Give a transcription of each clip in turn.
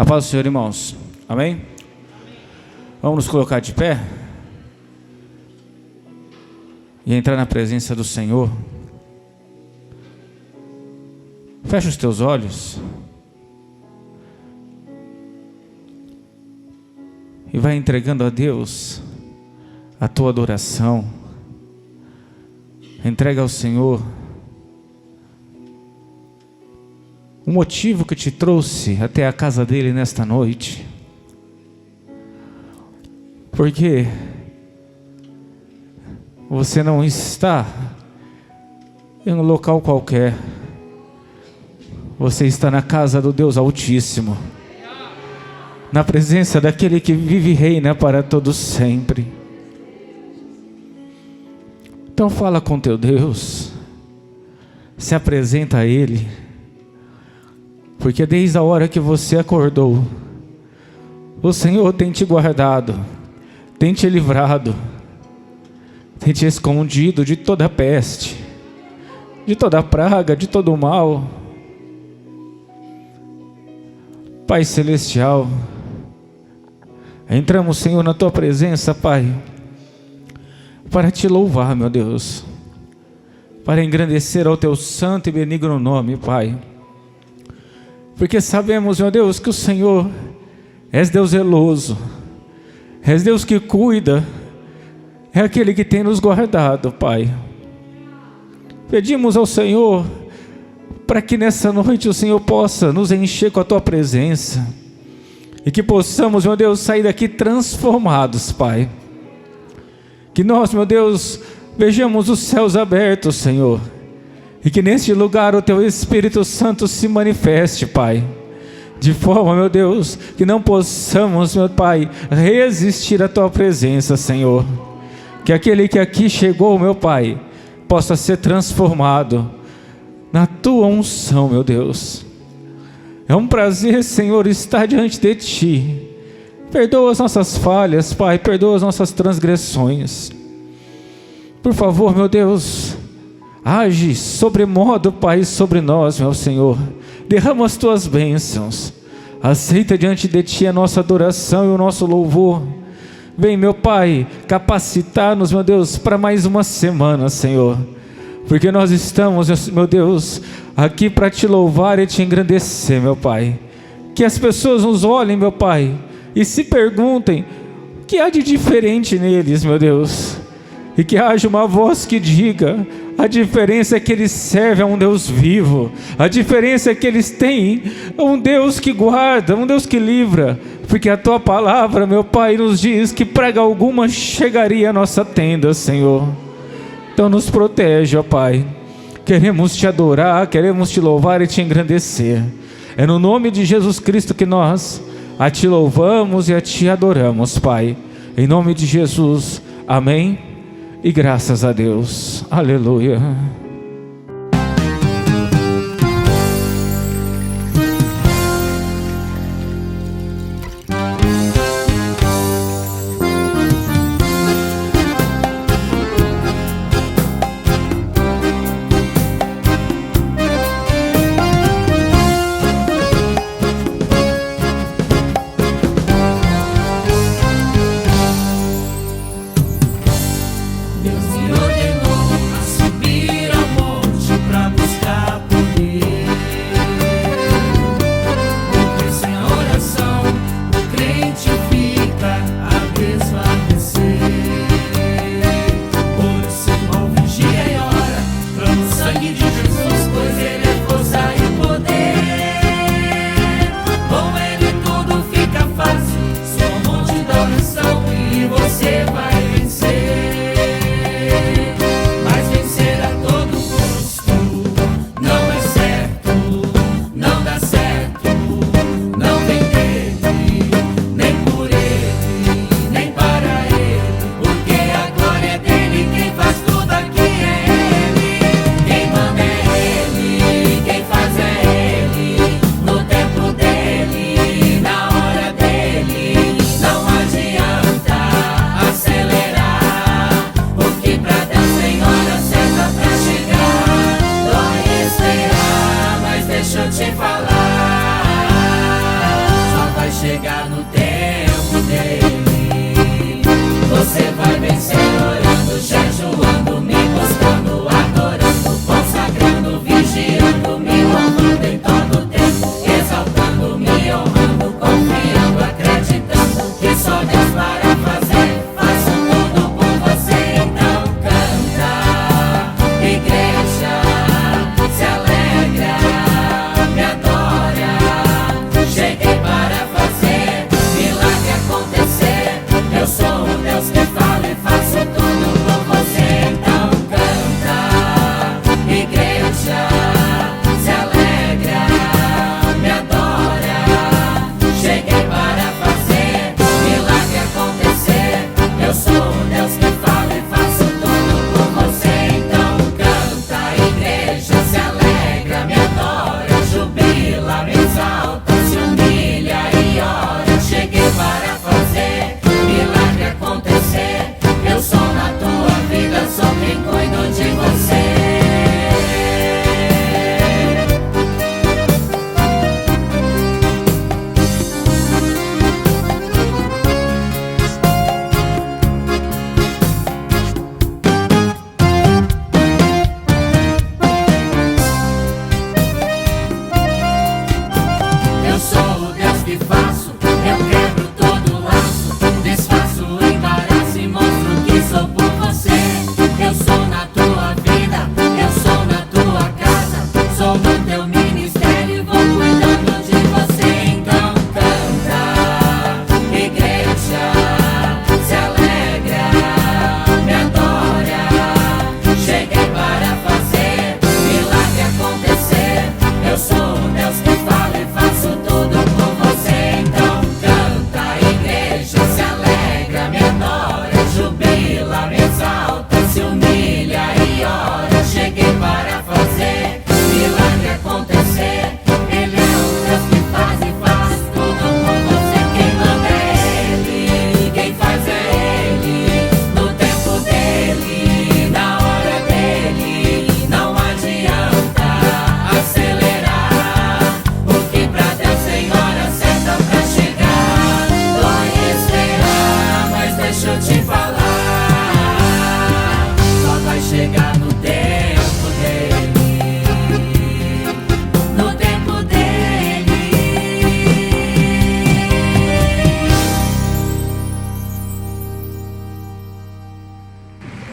A paz do Senhor, irmãos. Amém? Vamos nos colocar de pé e entrar na presença do Senhor. Fecha os teus olhos e vai entregando a Deus a tua adoração. Entrega ao Senhor o motivo que te trouxe até a casa dele nesta noite. Porque você não está em um local qualquer. Você está na casa do Deus Altíssimo, na presença daquele que vive e reina para todos sempre. Então fala com teu Deus, se apresenta a Ele, porque desde a hora que você acordou, o Senhor tem te guardado, tem te livrado, tem te escondido de toda peste, de toda praga, de todo mal. Pai Celestial, entramos, Senhor, na Tua presença, Pai, para Te louvar, meu Deus, para engrandecer ao Teu santo e benigno nome, Pai, porque sabemos, meu Deus, que o Senhor és Deus zeloso, és Deus que cuida, é aquele que tem nos guardado, Pai. Pedimos ao Senhor para que nessa noite o Senhor possa nos encher com a Tua presença e que possamos, meu Deus, sair daqui transformados, Pai. Que nós, meu Deus, vejamos os céus abertos, Senhor, e que neste lugar o Teu Espírito Santo se manifeste, Pai, de forma, meu Deus, que não possamos, meu Pai, resistir à Tua presença, Senhor. Que aquele que aqui chegou, meu Pai, possa ser transformado na Tua unção, meu Deus. É um prazer, Senhor, estar diante de Ti. Perdoa as nossas falhas, Pai, perdoa as nossas transgressões. Por favor, meu Deus, age sobremodo, Pai, sobre nós, meu Senhor. Derrama as Tuas bênçãos. Aceita diante de Ti a nossa adoração e o nosso louvor. Vem, meu Pai, capacitar-nos, meu Deus, para mais uma semana, Senhor. Porque nós estamos, meu Deus, aqui para Te louvar e Te engrandecer, meu Pai. Que as pessoas nos olhem, meu Pai, e se perguntem o que há de diferente neles, meu Deus. E que haja uma voz que diga: a diferença é que eles servem a um Deus vivo. A diferença é que eles têm um Deus que guarda, um Deus que livra. Porque a Tua palavra, meu Pai, nos diz que praga alguma chegaria à nossa tenda, Senhor. Então nos protege, ó Pai. Queremos Te adorar, queremos Te louvar e Te engrandecer. É no nome de Jesus Cristo que nós a Te louvamos e a Te adoramos, Pai. Em nome de Jesus, amém. E graças a Deus, aleluia. Deus me ordenou a subir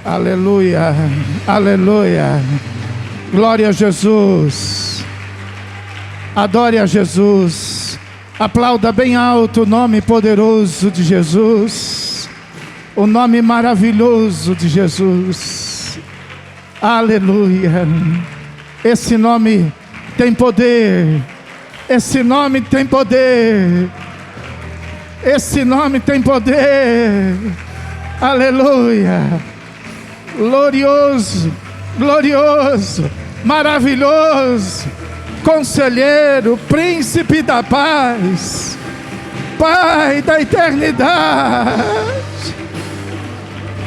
Aleluia, aleluia. Glória a Jesus. Adore a Jesus. Aplauda bem alto o nome poderoso de Jesus. O nome maravilhoso de Jesus. Aleluia. Esse nome tem poder. Esse nome tem poder. Esse nome tem poder. Aleluia. Glorioso, glorioso, maravilhoso, conselheiro, príncipe da paz, Pai da eternidade,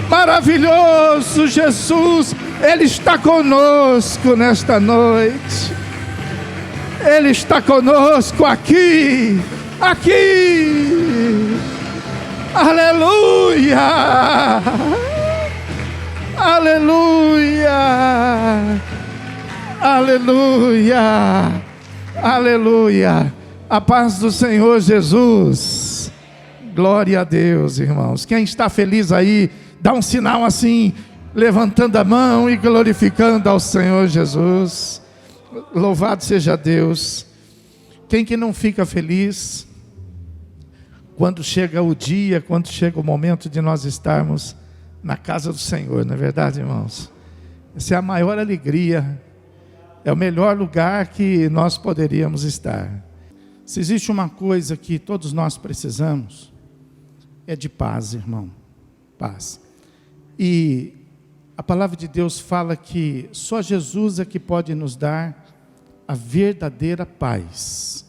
maravilhoso Jesus, Ele está conosco nesta noite, Ele está conosco aqui, aleluia. Aleluia, aleluia, aleluia. A paz do Senhor Jesus. Glória a Deus, irmãos. Quem está feliz aí, dá um sinal assim, levantando a mão e glorificando ao Senhor Jesus. Louvado seja Deus. Quem que não fica feliz quando chega o dia, quando chega o momento de nós estarmos na casa do Senhor, não é verdade, irmãos? Essa é a maior alegria, é o melhor lugar que nós poderíamos estar. Se existe uma coisa que todos nós precisamos, é de paz, irmão, paz. E a palavra de Deus fala que só Jesus é que pode nos dar a verdadeira paz.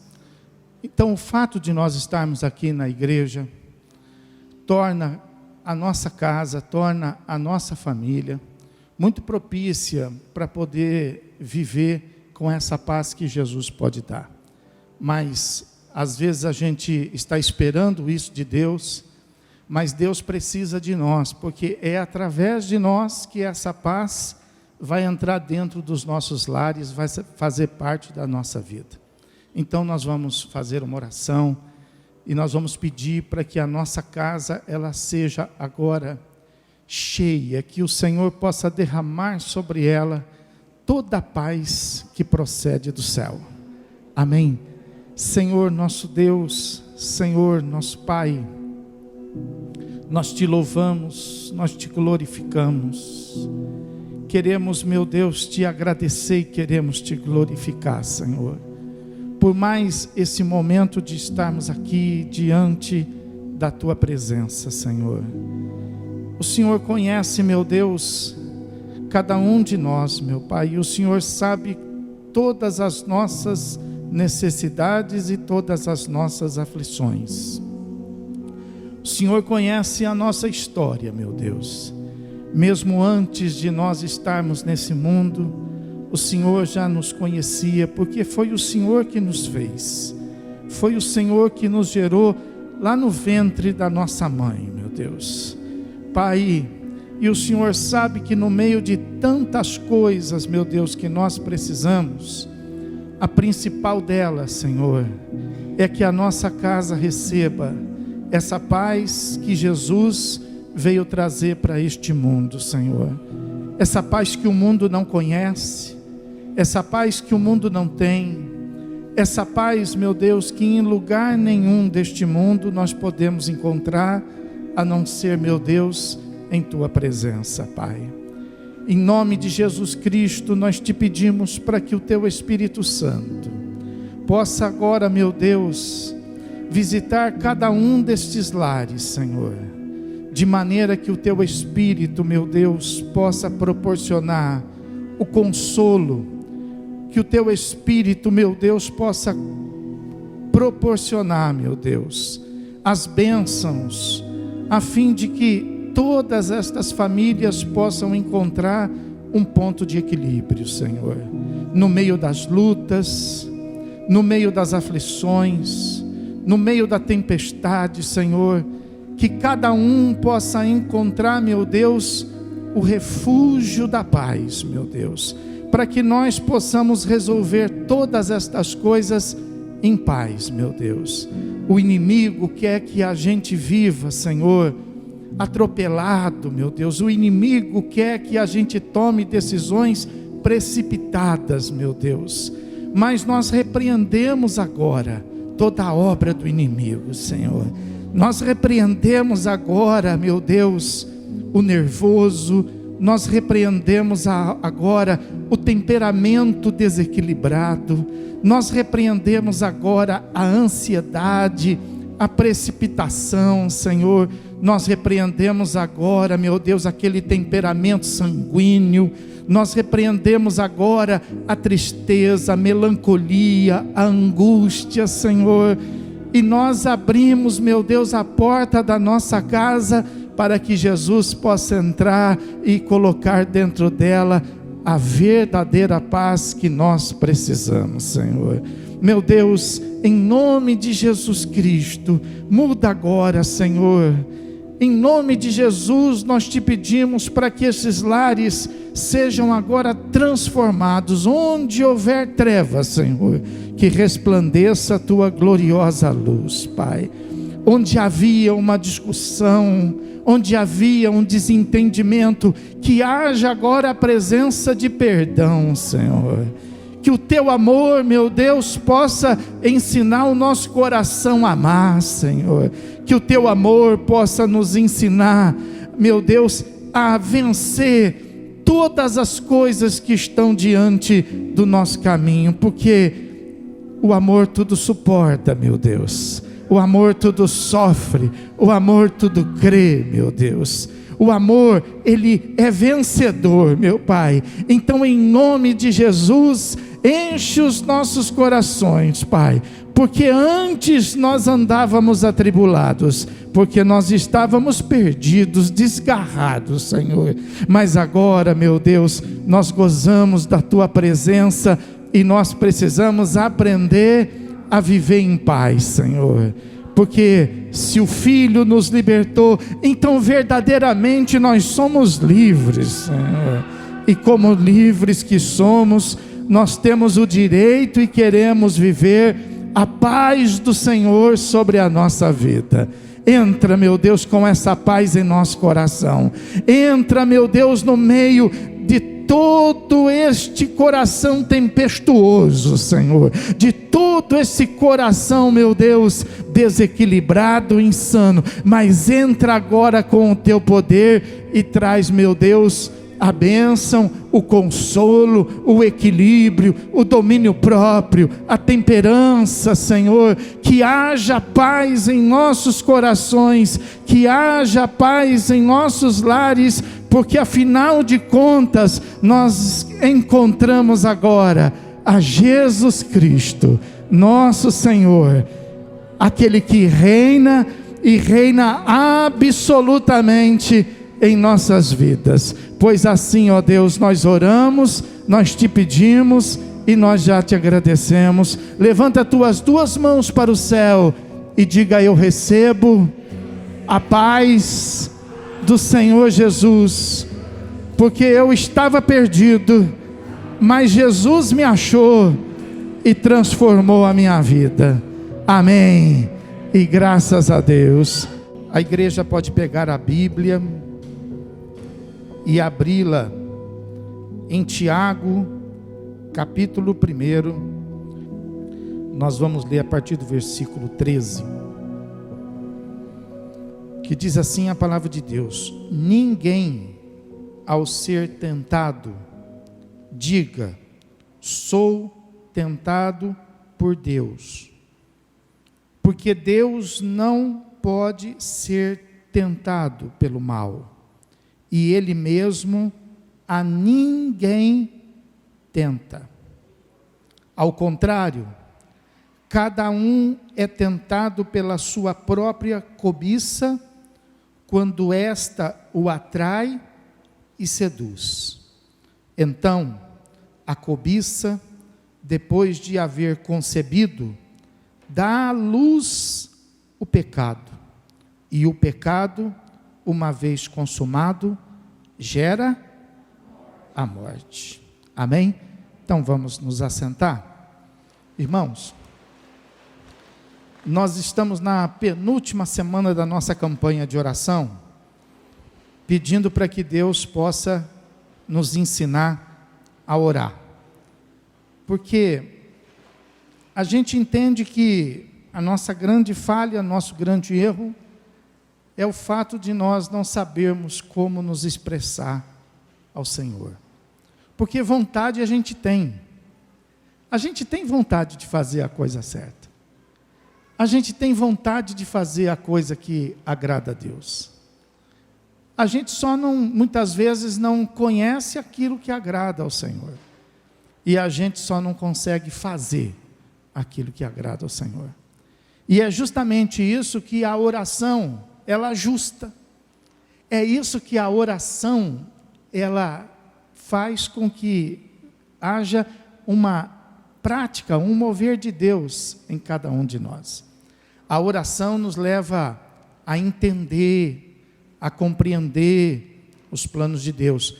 Então o fato de nós estarmos aqui na igreja, torna a nossa casa, torna a nossa família muito propícia para poder viver com essa paz que Jesus pode dar. Mas às vezes a gente está esperando isso de Deus, mas Deus precisa de nós, porque é através de nós que essa paz vai entrar dentro dos nossos lares, vai fazer parte da nossa vida. Então nós vamos fazer uma oração e nós vamos pedir para que a nossa casa ela seja agora cheia, que o Senhor possa derramar sobre ela toda a paz que procede do céu. Amém. Senhor nosso Deus, Senhor nosso Pai, nós te louvamos, nós te glorificamos. Queremos, meu Deus, te agradecer e queremos te glorificar, Senhor. Por mais esse momento de estarmos aqui diante da Tua presença, Senhor. O Senhor conhece, meu Deus, cada um de nós, meu Pai, e o Senhor sabe todas as nossas necessidades e todas as nossas aflições. O Senhor conhece a nossa história, meu Deus. Mesmo antes de nós estarmos nesse mundo, o Senhor já nos conhecia, porque foi o Senhor que nos fez. Foi o Senhor que nos gerou lá no ventre da nossa mãe, meu Deus. Pai, e o Senhor sabe que no meio de tantas coisas, meu Deus, que nós precisamos, a principal delas, Senhor, é que a nossa casa receba essa paz que Jesus veio trazer para este mundo, Senhor. Essa paz que o mundo não conhece, essa paz que o mundo não tem, essa paz, meu Deus, que em lugar nenhum deste mundo nós podemos encontrar, a não ser, meu Deus, em Tua presença, Pai. Em nome de Jesus Cristo, nós te pedimos para que o Teu Espírito Santo possa agora, meu Deus, visitar cada um destes lares, Senhor, de maneira que o Teu Espírito, meu Deus, possa proporcionar o consolo, que o Teu Espírito, meu Deus, possa proporcionar, meu Deus, as bênçãos, a fim de que todas estas famílias possam encontrar um ponto de equilíbrio, Senhor, no meio das lutas, no meio das aflições, no meio da tempestade, Senhor, que cada um possa encontrar, meu Deus, o refúgio da paz, meu Deus, para que nós possamos resolver todas estas coisas em paz, meu Deus. O inimigo quer que a gente viva, Senhor, atropelado, meu Deus. O inimigo quer que a gente tome decisões precipitadas, meu Deus. Mas nós repreendemos agora toda a obra do inimigo, Senhor. Nós repreendemos agora, meu Deus, o nervoso. Nós repreendemos agora o temperamento desequilibrado. Nós repreendemos agora a ansiedade, a precipitação, Senhor. Nós repreendemos agora, meu Deus, aquele temperamento sanguíneo. Nós repreendemos agora a tristeza, a melancolia, a angústia, Senhor. E nós abrimos, meu Deus, a porta da nossa casa para que Jesus possa entrar e colocar dentro dela a verdadeira paz que nós precisamos, Senhor. Meu Deus, em nome de Jesus Cristo, muda agora, Senhor. Em nome de Jesus, nós te pedimos para que esses lares sejam agora transformados. Onde houver trevas, Senhor, que resplandeça a tua gloriosa luz, Pai. Onde havia uma discussão, onde havia um desentendimento, que haja agora a presença de perdão, Senhor. Que o teu amor, meu Deus, possa ensinar o nosso coração a amar, Senhor. Que o teu amor possa nos ensinar, meu Deus, a vencer todas as coisas que estão diante do nosso caminho, porque o amor tudo suporta, meu Deus. O amor tudo sofre, o amor tudo crê, meu Deus. O amor, ele é vencedor, meu Pai. Então, em nome de Jesus, enche os nossos corações, Pai, porque antes nós andávamos atribulados, porque nós estávamos perdidos, desgarrados, Senhor. Mas agora, meu Deus, nós gozamos da tua presença e nós precisamos aprender a viver em paz, Senhor. Porque se o Filho nos libertou, então verdadeiramente nós somos livres, Senhor. E como livres que somos, nós temos o direito e queremos viver a paz do Senhor sobre a nossa vida. Entra, meu Deus, com essa paz em nosso coração. Entra, meu Deus, no meio de todo este coração tempestuoso, Senhor, de todo esse coração, meu Deus, desequilibrado, insano, mas entra agora com o teu poder e traz, meu Deus, a bênção, o consolo, o equilíbrio, o domínio próprio, a temperança, Senhor. Que haja paz em nossos corações, que haja paz em nossos lares, porque afinal de contas, nós encontramos agora a Jesus Cristo, nosso Senhor, aquele que reina e reina absolutamente em nossas vidas. Pois assim, ó Deus, nós oramos, nós te pedimos e nós já te agradecemos. Levanta tuas duas mãos para o céu e diga: eu recebo a paz do Senhor Jesus, porque eu estava perdido, mas Jesus me achou e transformou a minha vida. Amém. E graças a Deus. A igreja pode pegar a Bíblia e abri-la em Tiago, capítulo 1. Nós vamos ler a partir do versículo 13, que diz assim a palavra de Deus: ninguém, ao ser tentado, diga, sou tentado por Deus, porque Deus não pode ser tentado pelo mal, e Ele mesmo a ninguém tenta. Ao contrário, cada um é tentado pela sua própria cobiça, quando esta o atrai e seduz. Então, a cobiça, depois de haver concebido, dá à luz o pecado, e o pecado, uma vez consumado, gera a morte. Amém? Então vamos nos assentar. Irmãos, nós estamos na penúltima semana da nossa campanha de oração, pedindo para que Deus possa nos ensinar a orar. Porque a gente entende que a nossa grande falha, nosso grande erro, é o fato de nós não sabermos como nos expressar ao Senhor. Porque vontade a gente tem. A gente tem vontade de fazer a coisa certa. A gente tem vontade de fazer a coisa que agrada a Deus. A gente só muitas vezes não conhece aquilo que agrada ao Senhor. E a gente só não consegue fazer aquilo que agrada ao Senhor. E é justamente isso que a oração, ela ajusta. É isso que a oração, ela faz com que haja uma prática, um mover de Deus em cada um de nós. A oração nos leva a entender, a compreender os planos de Deus.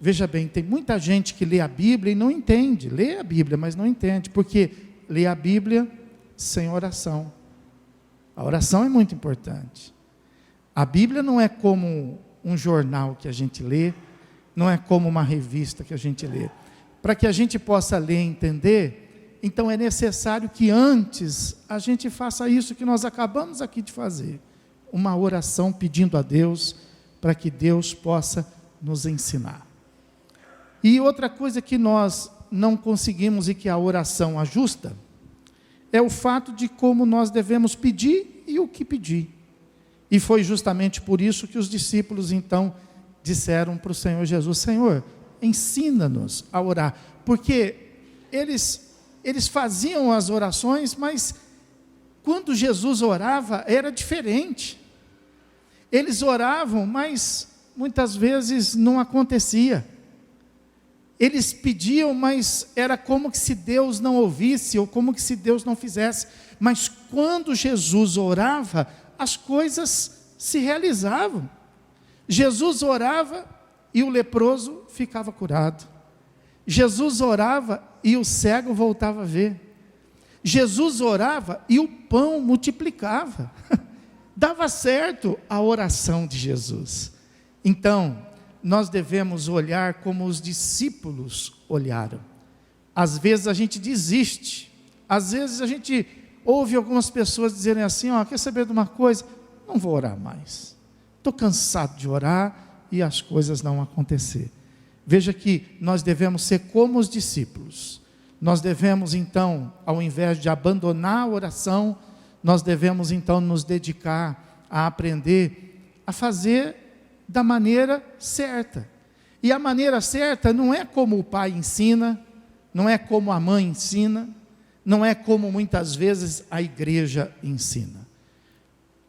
Veja bem, tem muita gente que lê a Bíblia e não entende. Lê a Bíblia, mas não entende, porque lê a Bíblia sem oração. A oração é muito importante. A Bíblia não é como um jornal que a gente lê, não é como uma revista que a gente lê. Para que a gente possa ler e entender, então é necessário que antes a gente faça isso que nós acabamos aqui de fazer. Uma oração pedindo a Deus para que Deus possa nos ensinar. E outra coisa que nós não conseguimos e que a oração ajusta, é o fato de como nós devemos pedir e o que pedir. E foi justamente por isso que os discípulos então disseram para o Senhor Jesus: Senhor, ensina-nos a orar. Porque eles faziam as orações, mas quando Jesus orava era diferente. Eles oravam, mas muitas vezes não acontecia. Eles pediam, mas era como que se Deus não ouvisse, ou como que se Deus não fizesse. Mas quando Jesus orava, as coisas se realizavam. Jesus orava e o leproso ficava curado. Jesus orava e o cego voltava a ver. Jesus orava e o pão multiplicava. Dava certo a oração de Jesus. Então, nós devemos olhar como os discípulos olharam. Às vezes a gente desiste, às vezes a gente ouve algumas pessoas dizerem assim: quer saber de uma coisa? Não vou orar mais, estou cansado de orar e as coisas não acontecer. Veja que nós devemos ser como os discípulos. Nós devemos então, ao invés de abandonar a oração, nós devemos então nos dedicar a aprender a fazer da maneira certa. E a maneira certa não é como o pai ensina, não é como a mãe ensina, não é como muitas vezes a igreja ensina.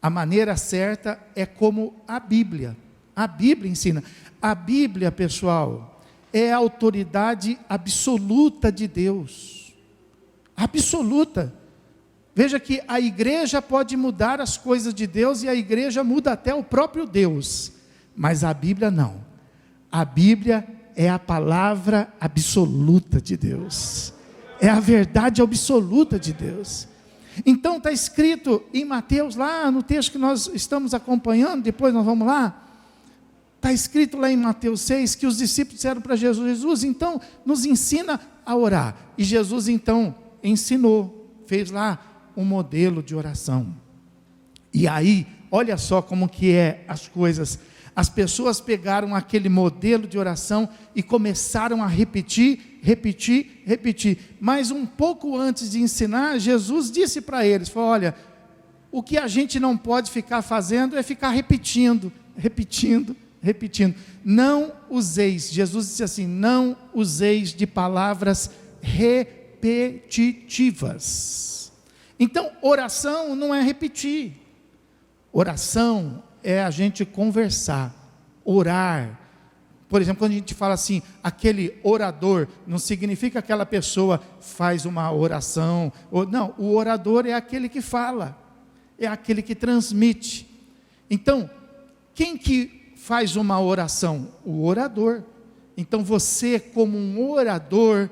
A maneira certa é como a Bíblia ensina. A Bíblia, pessoal, é a autoridade absoluta de Deus. Absoluta. Veja que a igreja pode mudar as coisas de Deus e a igreja muda até o próprio Deus. Mas a Bíblia não. A Bíblia é a palavra absoluta de Deus. É a verdade absoluta de Deus. Então está escrito em Mateus, lá no texto que nós estamos acompanhando, depois nós vamos lá. Está escrito lá em Mateus 6, que os discípulos disseram para Jesus: Jesus, então nos ensina a orar. E Jesus então ensinou, fez lá um modelo de oração. E aí, olha só como que é as coisas. As pessoas pegaram aquele modelo de oração e começaram a repetir. Mas um pouco antes de ensinar, Jesus disse para eles, falou: olha, o que a gente não pode ficar fazendo é ficar repetindo. Não useis, Jesus disse assim, não useis de palavras repetitivas. Então, oração não é repetir. Oração é a gente conversar, orar. Por exemplo, quando a gente fala assim, aquele orador, não significa que aquela pessoa faz uma oração. Não, o orador é aquele que fala, é aquele que transmite. Então, quem que faz uma oração? O orador. Então você, como um orador,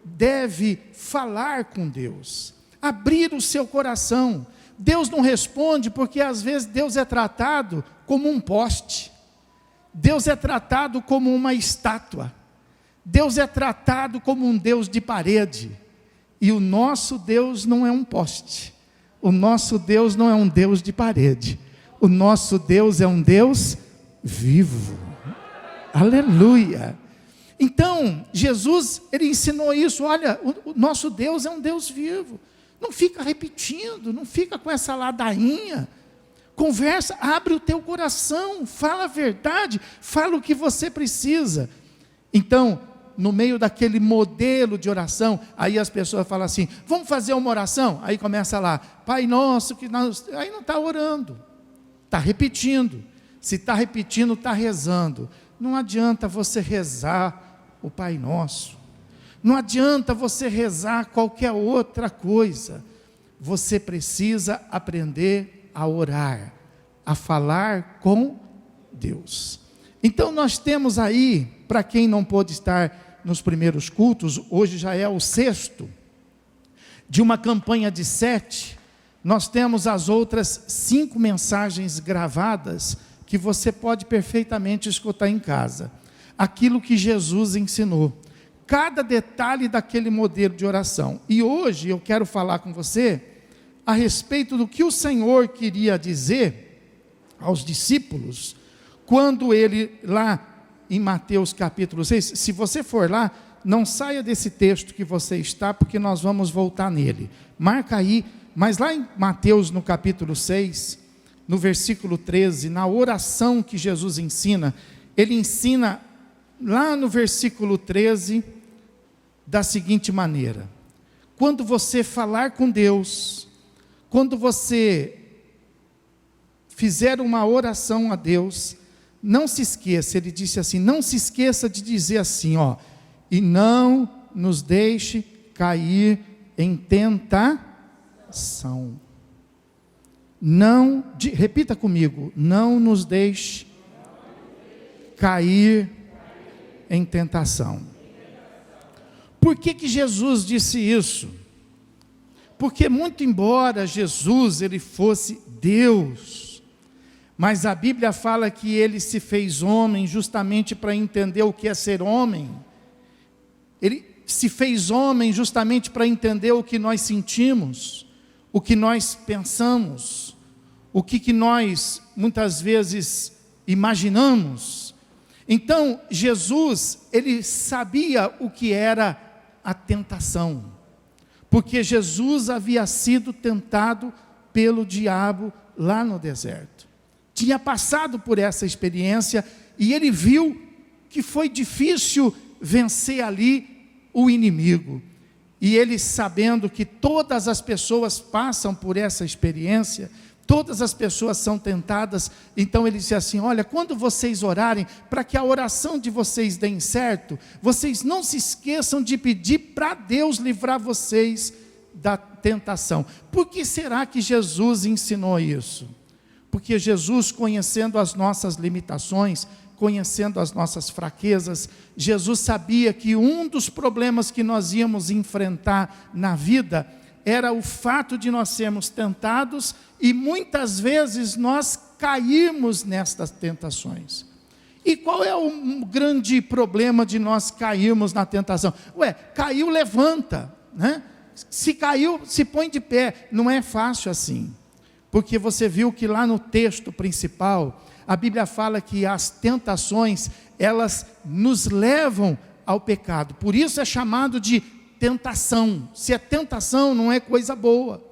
deve falar com Deus, abrir o seu coração. Deus não responde porque às vezes Deus é tratado como um poste. Deus é tratado como uma estátua. Deus é tratado como um Deus de parede. E o nosso Deus não é um poste. O nosso Deus não é um Deus de parede. O nosso Deus é um Deus vivo. Aleluia. Então, Jesus, ele ensinou isso. Olha, o nosso Deus é um Deus vivo. Não fica repetindo, não fica com essa ladainha. Conversa, abre o teu coração, fala a verdade, fala o que você precisa. Então, no meio daquele modelo de oração, aí as pessoas falam assim, vamos fazer uma oração? Aí começa lá, Pai Nosso, que nós... Aí não está orando, está repetindo. Se está repetindo, está rezando. Não adianta você rezar o Pai Nosso. Não adianta você rezar qualquer outra coisa. Você precisa aprender a orar, a falar com Deus. Então nós temos aí, para quem não pôde estar nos primeiros cultos, hoje já é o 6º, de uma campanha de 7, nós temos as outras 5 mensagens gravadas, que você pode perfeitamente escutar em casa. Aquilo que Jesus ensinou, cada detalhe daquele modelo de oração. E hoje eu quero falar com você a respeito do que o Senhor queria dizer aos discípulos, quando ele lá em Mateus capítulo 6, se você for lá, não saia desse texto que você está, porque nós vamos voltar nele. Marca aí, mas lá em Mateus no capítulo 6, no versículo 13, na oração que Jesus ensina, ele ensina lá no versículo 13, da seguinte maneira: quando você falar com Deus, quando você fizer uma oração a Deus, não se esqueça, ele disse assim, não se esqueça de dizer assim, ó, e não nos deixe cair em tentação. Não, repita comigo, não nos deixe cair em tentação. Por que Jesus disse isso? Porque muito embora Jesus ele fosse Deus, mas a Bíblia fala que ele se fez homem justamente para entender o que é ser homem. Ele se fez homem justamente para entender o que nós sentimos, o que nós pensamos, o que nós muitas vezes imaginamos. Então, Jesus, ele sabia o que era a tentação, porque Jesus havia sido tentado pelo diabo lá no deserto. Tinha passado por essa experiência e ele viu que foi difícil vencer ali o inimigo. E ele, sabendo que todas as pessoas passam por essa experiência, todas as pessoas são tentadas, então ele disse assim, olha, quando vocês orarem, para que a oração de vocês dê certo, vocês não se esqueçam de pedir para Deus livrar vocês da tentação. Por que será que Jesus ensinou isso? Porque Jesus, conhecendo as nossas limitações, conhecendo as nossas fraquezas, Jesus sabia que um dos problemas que nós íamos enfrentar na vida era o fato de nós sermos tentados e muitas vezes nós cairmos nestas tentações. E qual é o grande problema de nós cairmos na tentação? Caiu, levanta, né? Se caiu, se põe de pé. Não é fácil assim. Porque você viu que lá no texto principal, a Bíblia fala que as tentações, elas nos levam ao pecado. Por isso é chamado de tentação. Se é tentação, não é coisa boa.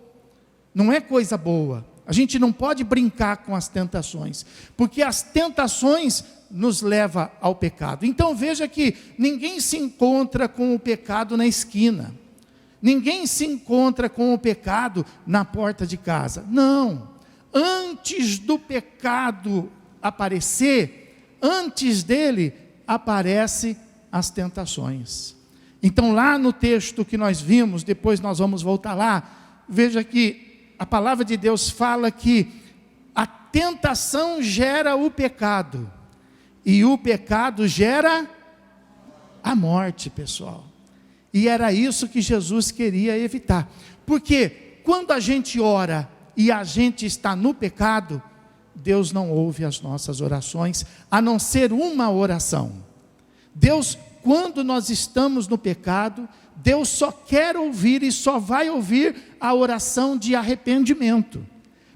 Não é coisa boa. A gente não pode brincar com as tentações, porque as tentações nos levam ao pecado. Então veja que ninguém se encontra com o pecado na esquina. Ninguém se encontra com o pecado na porta de casa. Não. Antes do pecado aparecer, antes dele, aparecem as tentações. Então lá no texto que nós vimos, depois nós vamos voltar lá, veja que a palavra de Deus fala que a tentação gera o pecado, e o pecado gera a morte, pessoal. E era isso que Jesus queria evitar. Porque quando a gente ora e a gente está no pecado, Deus não ouve as nossas orações, a não ser uma oração. Deus, quando nós estamos no pecado, Deus só quer ouvir e só vai ouvir a oração de arrependimento.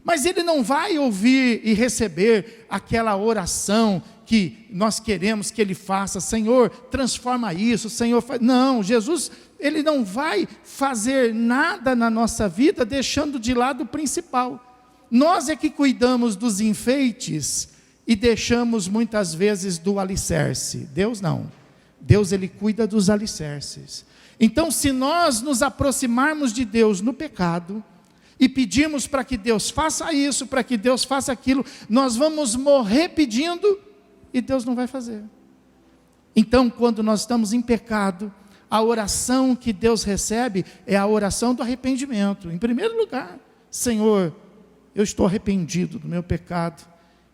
Mas Ele não vai ouvir e receber aquela oração que nós queremos que Ele faça. Senhor, transforma isso, Senhor, não, Jesus, Ele não vai fazer nada na nossa vida deixando de lado o principal. Nós é que cuidamos dos enfeites e deixamos muitas vezes do alicerce. Deus não. Deus, Ele cuida dos alicerces. Então, se nós nos aproximarmos de Deus no pecado e pedimos para que Deus faça isso, para que Deus faça aquilo, nós vamos morrer pedindo e Deus não vai fazer. Então, quando nós estamos em pecado, a oração que Deus recebe é a oração do arrependimento. Em primeiro lugar, Senhor, eu estou arrependido do meu pecado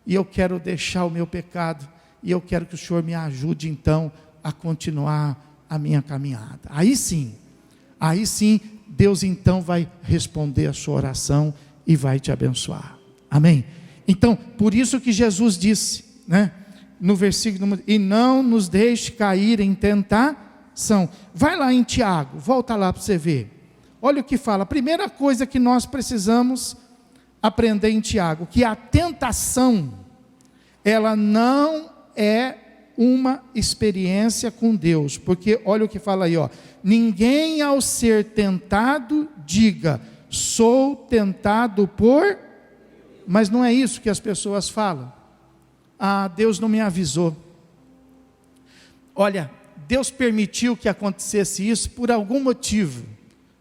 e eu quero deixar o meu pecado e eu quero que o Senhor me ajude então a continuar a minha caminhada. Aí sim, Deus então vai responder a sua oração e vai te abençoar. Amém? Então, por isso que Jesus disse, né, no versículo, e não nos deixe cair em tentação. Vai lá em Tiago, volta lá para você ver. Olha o que fala, a primeira coisa que nós precisamos aprender em Tiago, que a tentação, ela não é uma experiência com Deus, porque olha o que fala aí, ó, ninguém ao ser tentado, diga, sou tentado por, mas não é isso que as pessoas falam, Deus não me avisou, olha, Deus permitiu que acontecesse isso por algum motivo,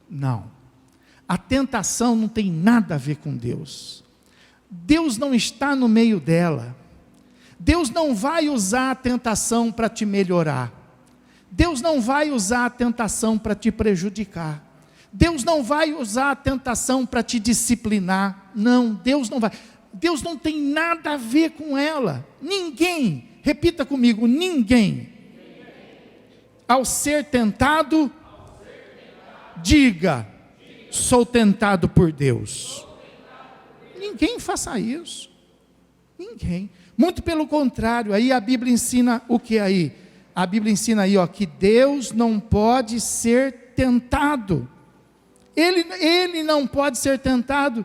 não, a tentação não tem nada a ver com Deus, Deus não está no meio dela, Deus não vai usar a tentação para te melhorar, Deus não vai usar a tentação para te prejudicar, Deus não vai usar a tentação para te disciplinar, não, Deus não vai, Deus não tem nada a ver com ela, ninguém, repita comigo, ninguém, ao ser tentado, diga, sou tentado por Deus, ninguém faça isso, ninguém, muito pelo contrário, aí a Bíblia ensina o que aí? A Bíblia ensina aí, ó, que Deus não pode ser tentado, Ele não pode ser tentado,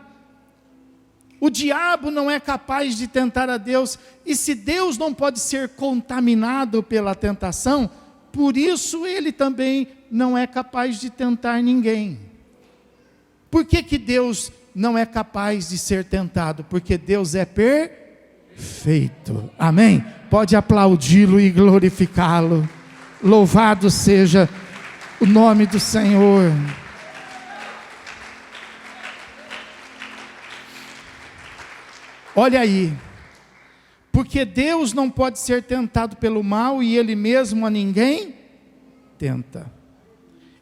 o diabo não é capaz de tentar a Deus, e se Deus não pode ser contaminado pela tentação, por isso Ele também não é capaz de tentar ninguém. Por que Deus não é capaz de ser tentado? Porque Deus é perfeito, amém? Pode aplaudi-lo e glorificá-lo, louvado seja o nome do Senhor. Olha aí, porque Deus não pode ser tentado pelo mal e Ele mesmo a ninguém tenta.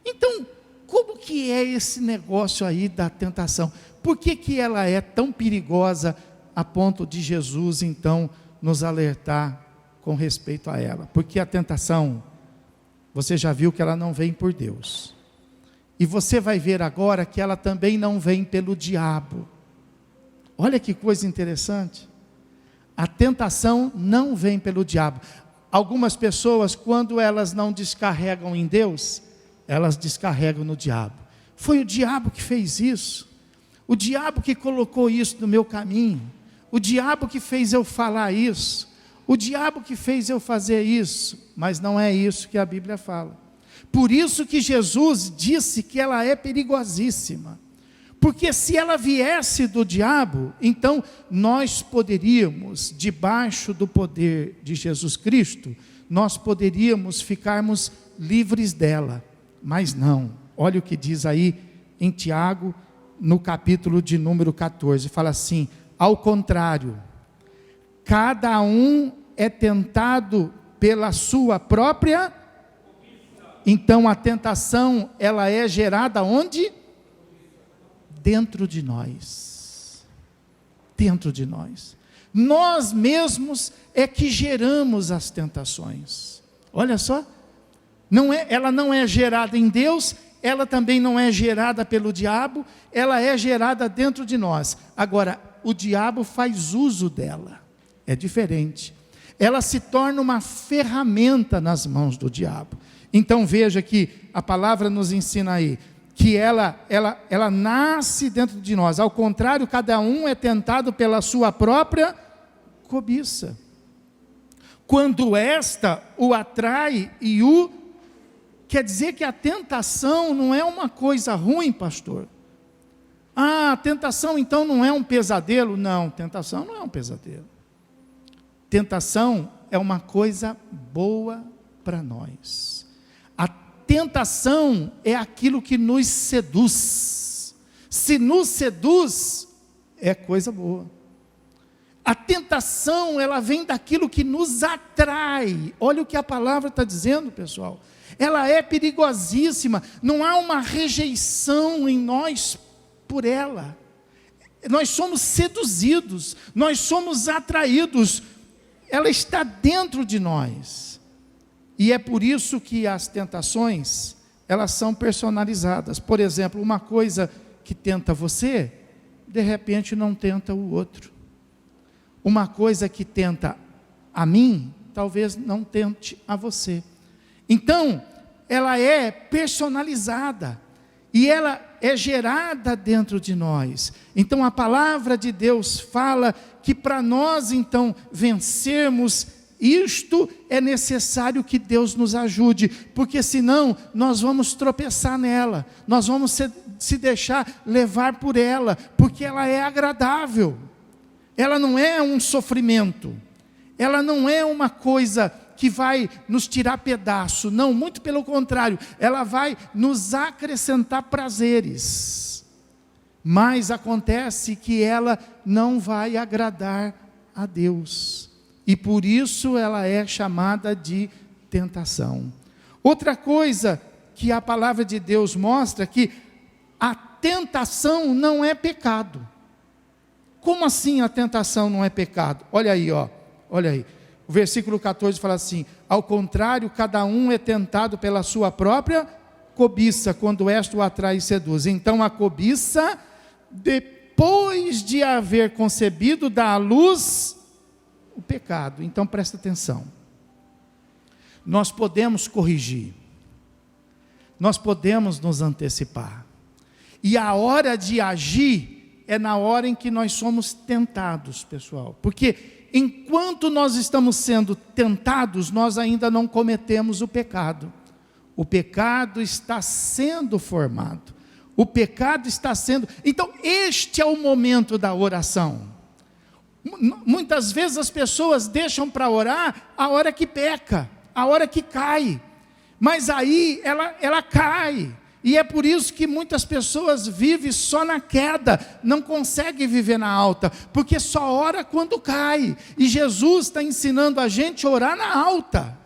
Então, como que é esse negócio aí da tentação? Por que ela é tão perigosa a ponto de Jesus então nos alertar com respeito a ela? Porque a tentação, você já viu que ela não vem por Deus, e você vai ver agora que ela também não vem pelo diabo. Olha que coisa interessante, a tentação não vem pelo diabo. Algumas pessoas, quando elas não descarregam em Deus, elas descarregam no diabo. Foi o diabo que fez isso, o diabo que colocou isso no meu caminho, o diabo que fez eu falar isso, o diabo que fez eu fazer isso, mas não é isso que a Bíblia fala. Por isso que Jesus disse que ela é perigosíssima, porque se ela viesse do diabo, então nós poderíamos, debaixo do poder de Jesus Cristo, nós poderíamos ficarmos livres dela, mas não. Olha o que diz aí em Tiago, no capítulo de número 14, fala assim, ao contrário, cada um é tentado pela sua própria, então a tentação, ela é gerada onde? Dentro de nós, nós mesmos é que geramos as tentações, olha só, ela não é gerada em Deus, ela também não é gerada pelo diabo, ela é gerada dentro de nós. Agora, o diabo faz uso dela. É diferente. Ela se torna uma ferramenta nas mãos do diabo. Então veja que a palavra nos ensina aí, que ela nasce dentro de nós. Ao contrário, cada um é tentado pela sua própria cobiça. Quando esta o atrai e o... Quer dizer que a tentação não é uma coisa ruim, pastor? Ah, a tentação então não é um pesadelo? Não, tentação não é um pesadelo. Tentação é uma coisa boa para nós. A tentação é aquilo que nos seduz. Se nos seduz, é coisa boa. A tentação, ela vem daquilo que nos atrai. Olha o que a palavra está dizendo, pessoal. Ela é perigosíssima. Não há uma rejeição em nós por ela. Nós somos seduzidos, nós somos atraídos. Ela está dentro de nós. E é por isso que as tentações, elas são personalizadas. Por exemplo, uma coisa que tenta você, de repente não tenta o outro. Uma coisa que tenta a mim, talvez não tente a você. Então, ela é personalizada. E ela é gerada dentro de nós. Então a palavra de Deus fala que para nós então vencermos isto, é necessário que Deus nos ajude, porque senão nós vamos tropeçar nela, nós vamos se deixar levar por ela, porque ela é agradável, ela não é um sofrimento, ela não é uma coisa que vai nos tirar pedaço, não, muito pelo contrário, ela vai nos acrescentar prazeres, mas acontece que ela não vai agradar a Deus, e por isso ela é chamada de tentação. Outra coisa que a palavra de Deus mostra, que a tentação não é pecado. Como assim a tentação não é pecado? Olha aí, olha aí. O versículo 14 fala assim: ao contrário, cada um é tentado pela sua própria cobiça, quando esta o atrai e seduz. Então a cobiça, depois de haver concebido, dá à luz o pecado. Então presta atenção. Nós podemos corrigir, nós podemos nos antecipar, e a hora de agir é na hora em que nós somos tentados, pessoal, porque enquanto nós estamos sendo tentados, nós ainda não cometemos o pecado. O pecado está sendo formado. O pecado está sendo... Então, este é o momento da oração. Muitas vezes as pessoas deixam para orar a hora que peca, a hora que cai. Mas aí ela cai. E é por isso que muitas pessoas vivem só na queda, não conseguem viver na alta, porque só ora quando cai. E Jesus está ensinando a gente a orar na alta.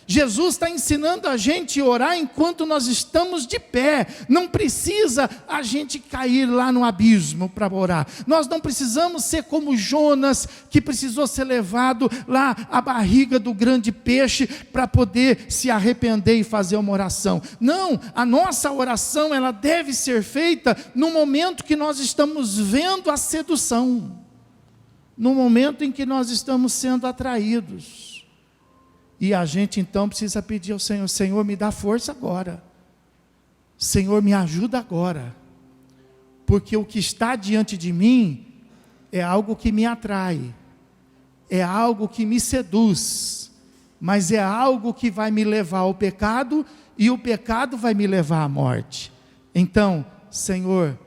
Jesus está ensinando a gente a orar enquanto nós estamos de pé. Não precisa a gente cair lá no abismo para orar. Nós não precisamos ser como Jonas, que precisou ser levado lá à barriga do grande peixe para poder se arrepender e fazer uma oração. Não, a nossa oração ela deve ser feita no momento que nós estamos vendo a sedução, no momento em que nós estamos sendo atraídos. E a gente então precisa pedir ao Senhor: Senhor, me dá força agora, Senhor, me ajuda agora, porque o que está diante de mim é algo que me atrai, é algo que me seduz, mas é algo que vai me levar ao pecado, e o pecado vai me levar à morte. Então, Senhor,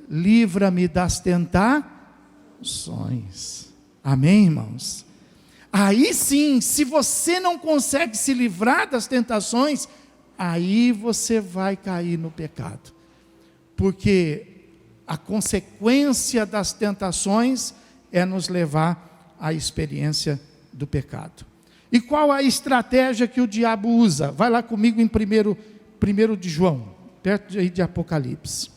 livra-me das tentações. Amém, irmãos? Aí sim, se você não consegue se livrar das tentações, aí você vai cair no pecado, porque a consequência das tentações é nos levar à experiência do pecado. E qual a estratégia que o diabo usa? Vai lá comigo em 1 de João, perto aí de Apocalipse.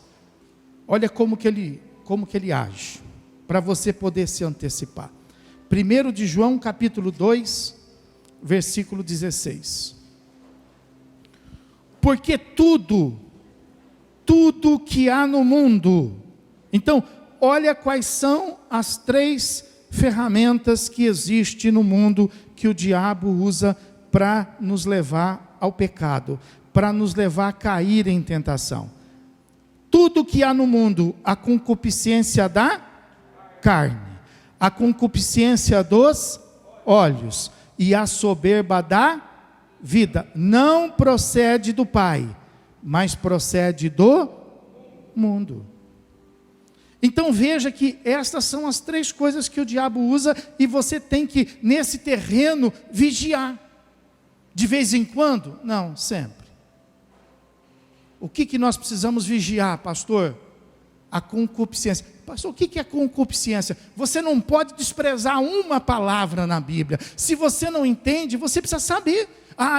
Olha como que ele age, para você poder se antecipar. 1 de João, capítulo 2, versículo 16. Porque tudo que há no mundo... Então, olha quais são as 3 ferramentas que existem no mundo que o diabo usa para nos levar ao pecado, para nos levar a cair em tentação. Tudo que há no mundo, a concupiscência da carne, a concupiscência dos olhos e a soberba da vida, não procede do Pai, mas procede do mundo. Então veja que estas são as 3 coisas que o diabo usa, e você tem que, nesse terreno, vigiar. De vez em quando? Não, sempre. O que nós precisamos vigiar, pastor? A concupiscência. Pastor, o que é concupiscência? Você não pode desprezar uma palavra na Bíblia. Se você não entende, você precisa saber.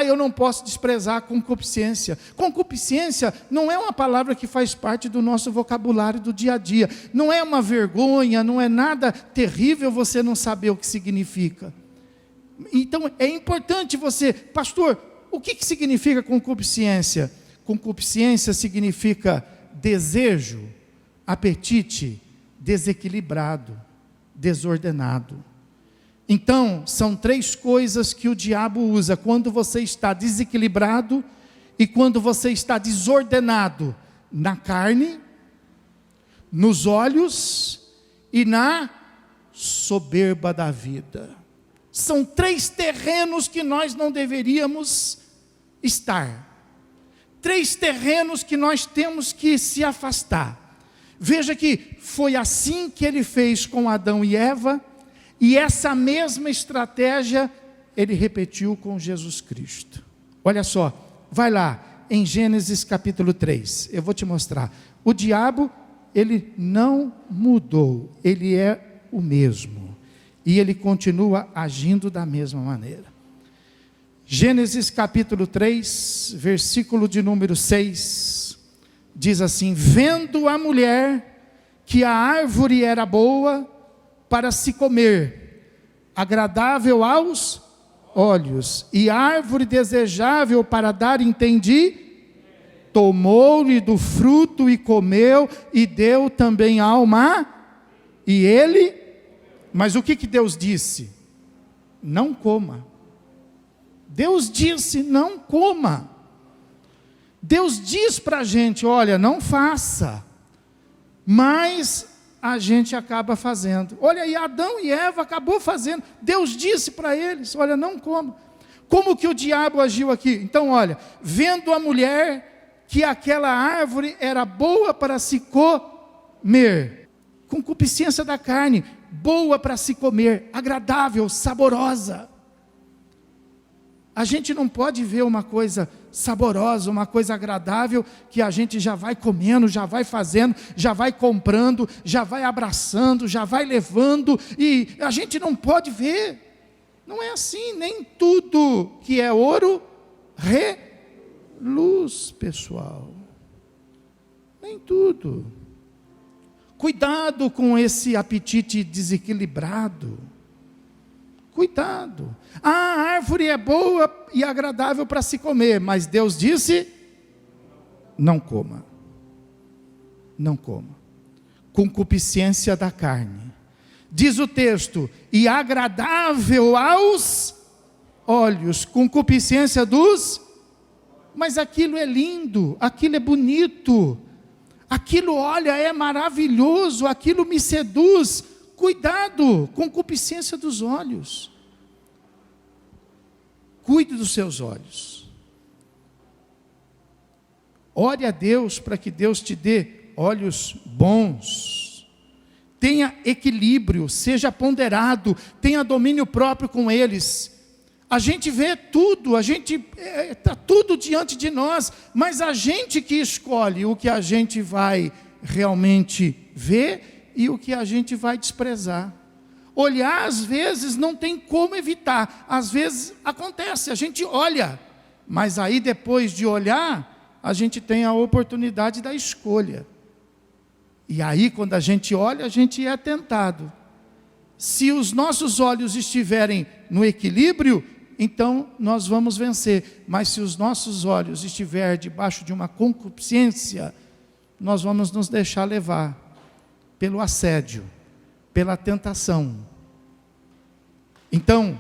Eu não posso desprezar a concupiscência. Concupiscência não é uma palavra que faz parte do nosso vocabulário do dia a dia. Não é uma vergonha, não é nada terrível você não saber o que significa. Então é importante você, pastor, o que significa concupiscência? Concupiscência significa desejo, apetite desequilibrado, desordenado. Então, são 3 coisas que o diabo usa quando você está desequilibrado e quando você está desordenado: na carne, nos olhos e na soberba da vida. São 3 terrenos que nós não deveríamos estar. 3 terrenos que nós temos que se afastar. Veja que foi assim que ele fez com Adão e Eva, e essa mesma estratégia ele repetiu com Jesus Cristo. Olha só, vai lá em Gênesis capítulo 3, eu vou te mostrar. O diabo, ele não mudou, ele é o mesmo, e ele continua agindo da mesma maneira. Gênesis capítulo 3, versículo de número 6, diz assim: vendo a mulher que a árvore era boa para se comer, agradável aos olhos, e árvore desejável para dar entendimento, tomou-lhe do fruto e comeu, e deu também alma, e ele, mas o que Deus disse? Não coma. Deus disse, não coma. Deus diz para a gente, olha, não faça, mas a gente acaba fazendo. Olha aí, Adão e Eva acabou fazendo. Deus disse para eles, olha, não coma. Como que o diabo agiu aqui? Então, olha, vendo a mulher que aquela árvore era boa para se comer, concupiscência da carne, boa para se comer, agradável, saborosa. A gente não pode ver uma coisa saborosa, uma coisa agradável, que a gente já vai comendo, já vai fazendo, já vai comprando, já vai abraçando, já vai levando, e a gente não pode ver. Não é assim, nem tudo que é ouro reluz, pessoal. Nem tudo. Cuidado com esse apetite desequilibrado. Cuidado. A árvore é boa e agradável para se comer, mas Deus disse, não coma. Não coma. Concupiscência da carne. Diz o texto, e agradável aos olhos, concupiscência dos... Mas aquilo é lindo, aquilo é bonito, aquilo, olha, é maravilhoso, aquilo me seduz. Cuidado, concupiscência dos olhos. Cuide dos seus olhos. Ore a Deus para que Deus te dê olhos bons. Tenha equilíbrio, seja ponderado, tenha domínio próprio com eles. A gente vê tudo, está tudo diante de nós, mas a gente que escolhe o que a gente vai realmente ver e o que a gente vai desprezar. Olhar, às vezes, não tem como evitar. Às vezes acontece, a gente olha, mas aí depois de olhar, a gente tem a oportunidade da escolha. E aí, quando a gente olha, a gente é tentado. Se os nossos olhos estiverem no equilíbrio, então nós vamos vencer. Mas se os nossos olhos estiverem debaixo de uma concupiscência, nós vamos nos deixar levar pelo assédio, pela tentação. Então,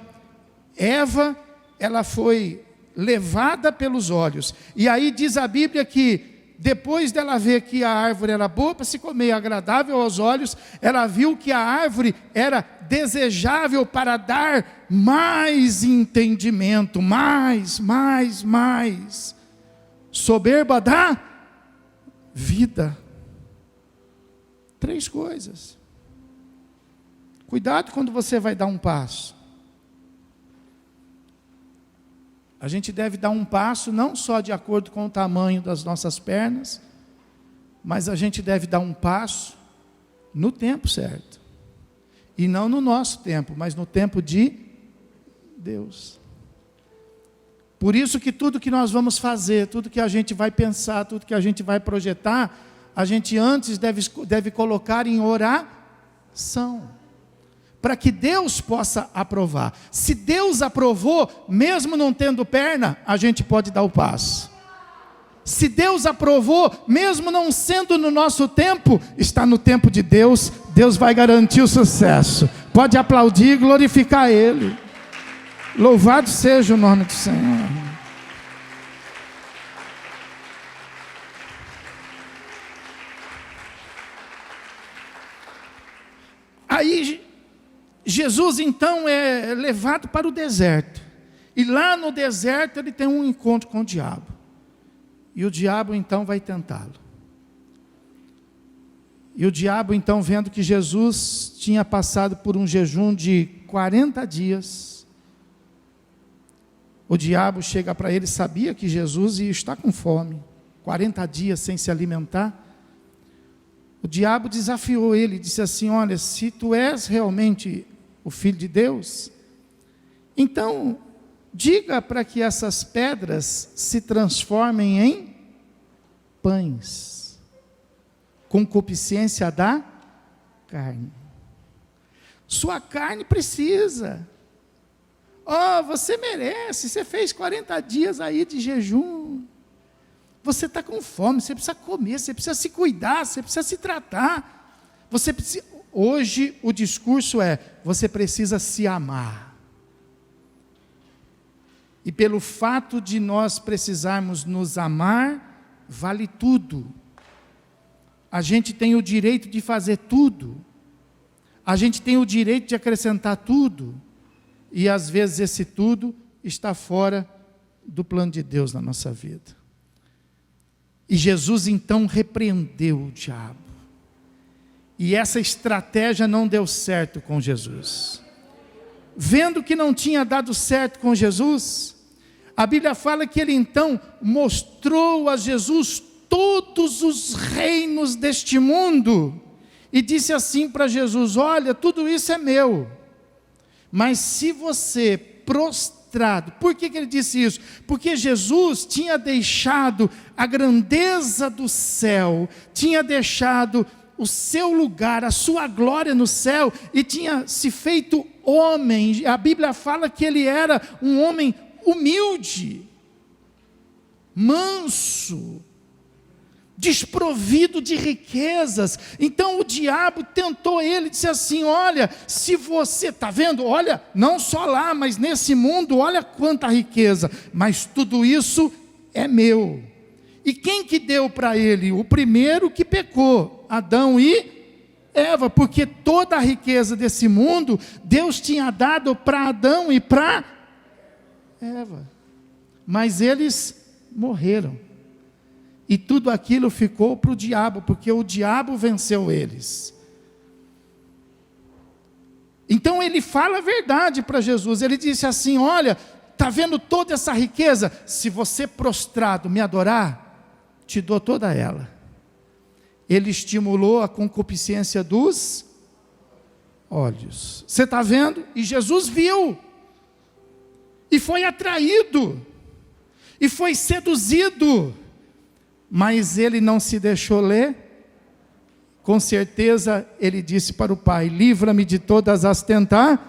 Eva, ela foi levada pelos olhos. E aí diz a Bíblia que depois dela ver que a árvore era boa para se comer, agradável aos olhos, ela viu que a árvore era desejável para dar mais entendimento, mais. Soberba da vida. 3 coisas. Cuidado quando você vai dar um passo. A gente deve dar um passo não só de acordo com o tamanho das nossas pernas, mas a gente deve dar um passo no tempo certo. E não no nosso tempo, mas no tempo de Deus. Por isso que tudo que nós vamos fazer, tudo que a gente vai pensar, tudo que a gente vai projetar, a gente antes deve colocar em oração, para que Deus possa aprovar. Se Deus aprovou, mesmo não tendo perna, a gente pode dar o passo. Se Deus aprovou, mesmo não sendo no nosso tempo, está no tempo de Deus, Deus vai garantir o sucesso. Pode aplaudir e glorificar Ele. Louvado seja o nome do Senhor. Aí Jesus então é levado para o deserto. E lá no deserto ele tem um encontro com o diabo. E o diabo então vai tentá-lo. E o diabo então, vendo que Jesus tinha passado por um jejum de 40 dias, o diabo chega para ele, sabia que Jesus ia estar com fome, 40 dias sem se alimentar. O diabo desafiou ele, disse assim: olha, se tu és realmente o Filho de Deus, então diga para que essas pedras se transformem em pães. Concupiscência da carne. Sua carne precisa. Você merece, você fez 40 dias aí de jejum. Você está com fome, você precisa comer, você precisa se cuidar, você precisa se tratar. Hoje o discurso é: você precisa se amar. E pelo fato de nós precisarmos nos amar, vale tudo. A gente tem o direito de fazer tudo. A gente tem o direito de acrescentar tudo. E às vezes esse tudo está fora do plano de Deus na nossa vida. E Jesus então repreendeu o diabo. E essa estratégia não deu certo com Jesus. Vendo que não tinha dado certo com Jesus, a Bíblia fala que ele então mostrou a Jesus todos os reinos deste mundo. E disse assim para Jesus: olha, tudo isso é meu. Mas se você prostrado, por que ele disse isso? Porque Jesus tinha deixado a grandeza do céu, tinha deixado o seu lugar, a sua glória no céu, e tinha se feito homem. A Bíblia fala que ele era um homem humilde, manso, desprovido de riquezas. Então o diabo tentou ele, disse assim: olha, se você, está vendo, olha, não só lá, mas nesse mundo, olha quanta riqueza, mas tudo isso é meu. E quem que deu para ele? O primeiro que pecou, Adão e Eva, porque toda a riqueza desse mundo, Deus tinha dado para Adão e para Eva, mas eles morreram. E tudo aquilo ficou para o diabo, porque o diabo venceu eles. Então ele fala a verdade para Jesus. Ele disse assim: olha, está vendo toda essa riqueza? Se você prostrado me adorar, te dou toda ela. Ele estimulou a concupiscência dos olhos. Você está vendo? E Jesus viu. E foi atraído. E foi seduzido. Mas ele não se deixou ler. Com certeza ele disse para o Pai: livra-me de todas as tentações.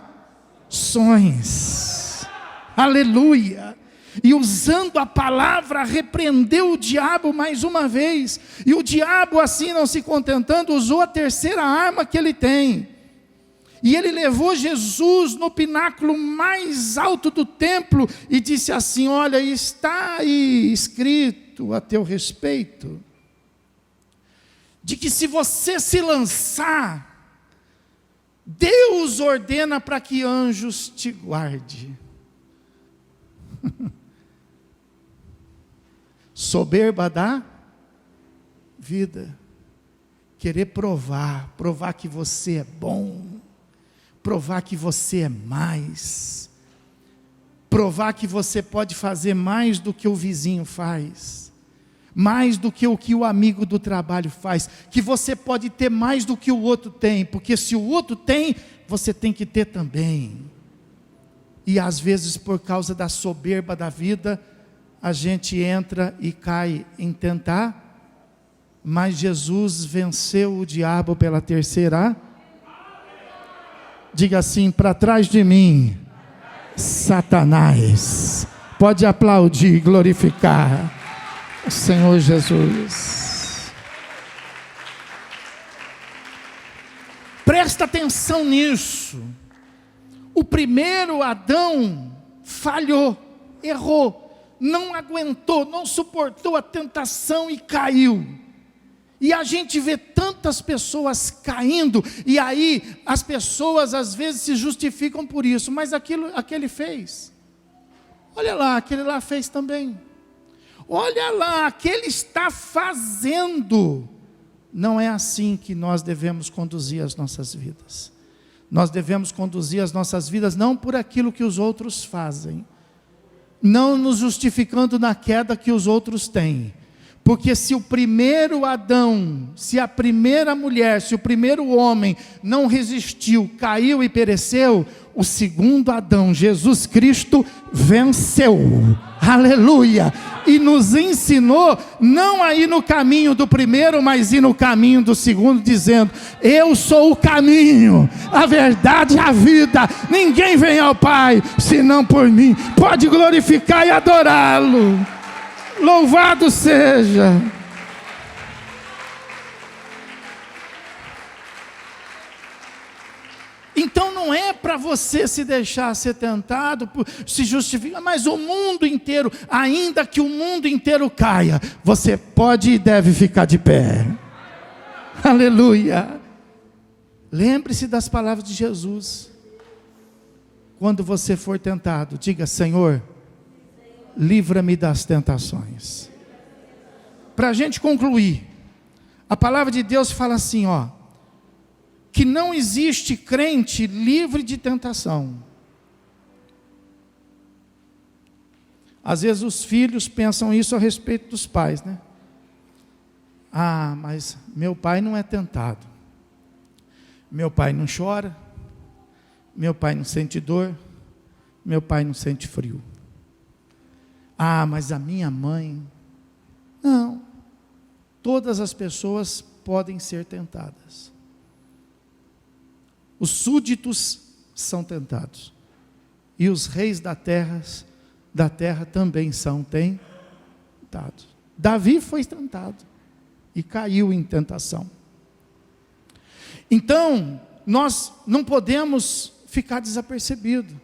Aleluia. e usando a palavra, repreendeu o diabo mais uma vez. E o diabo, assim não se contentando, usou a terceira arma que ele tem. E ele levou Jesus no pináculo mais alto do templo e disse assim: olha, está aí escrito a teu respeito, de que se você se lançar, Deus ordena para que anjos te guarde. Soberba da vida, querer provar que você é bom, provar que você é mais, provar que você pode fazer mais do que o vizinho faz, mais do que o amigo do trabalho faz, que você pode ter mais do que o outro tem, porque se o outro tem, você tem que ter também. E às vezes, por causa da soberba da vida, a gente entra e cai em tentar, mas Jesus venceu o diabo pela terceira. Diga assim: para trás de mim, Satanás. Pode aplaudir e glorificar o Senhor Jesus. Presta atenção nisso. O primeiro Adão falhou, errou, não aguentou, não suportou a tentação e caiu. E a gente vê tantas pessoas caindo, e aí as pessoas às vezes se justificam por isso, mas aquele fez. Olha lá, aquele lá fez também. Olha lá, aquele está fazendo. Não é assim que nós devemos conduzir as nossas vidas. Nós devemos conduzir as nossas vidas não por aquilo que os outros fazem, não nos justificando na queda que os outros têm. Porque se o primeiro Adão, se a primeira mulher, se o primeiro homem não resistiu, caiu e pereceu, o segundo Adão, Jesus Cristo, venceu. Aleluia! E nos ensinou não a ir no caminho do primeiro, mas ir no caminho do segundo, dizendo: eu sou o caminho, a verdade e a vida. Ninguém vem ao Pai senão por mim. Pode glorificar e adorá-lo. Louvado seja. Então não é para você se deixar ser tentado, se justificar, mas o mundo inteiro, ainda que o mundo inteiro caia, você pode e deve ficar de pé. Aleluia. Lembre-se das palavras de Jesus. Quando você for tentado, diga: Senhor, livra-me das tentações. Para a gente concluir, a palavra de Deus fala assim, que não existe crente livre de tentação. Às vezes os filhos pensam isso a respeito dos pais, né? Ah, mas meu pai não é tentado. Meu pai não chora. Meu pai não sente dor. Meu pai não sente frio. Ah, mas a minha mãe... Não. Todas as pessoas podem ser tentadas. Os súditos são tentados. E os reis da terra também são tentados. Davi foi tentado e caiu em tentação. Então, nós não podemos ficar desapercebidos.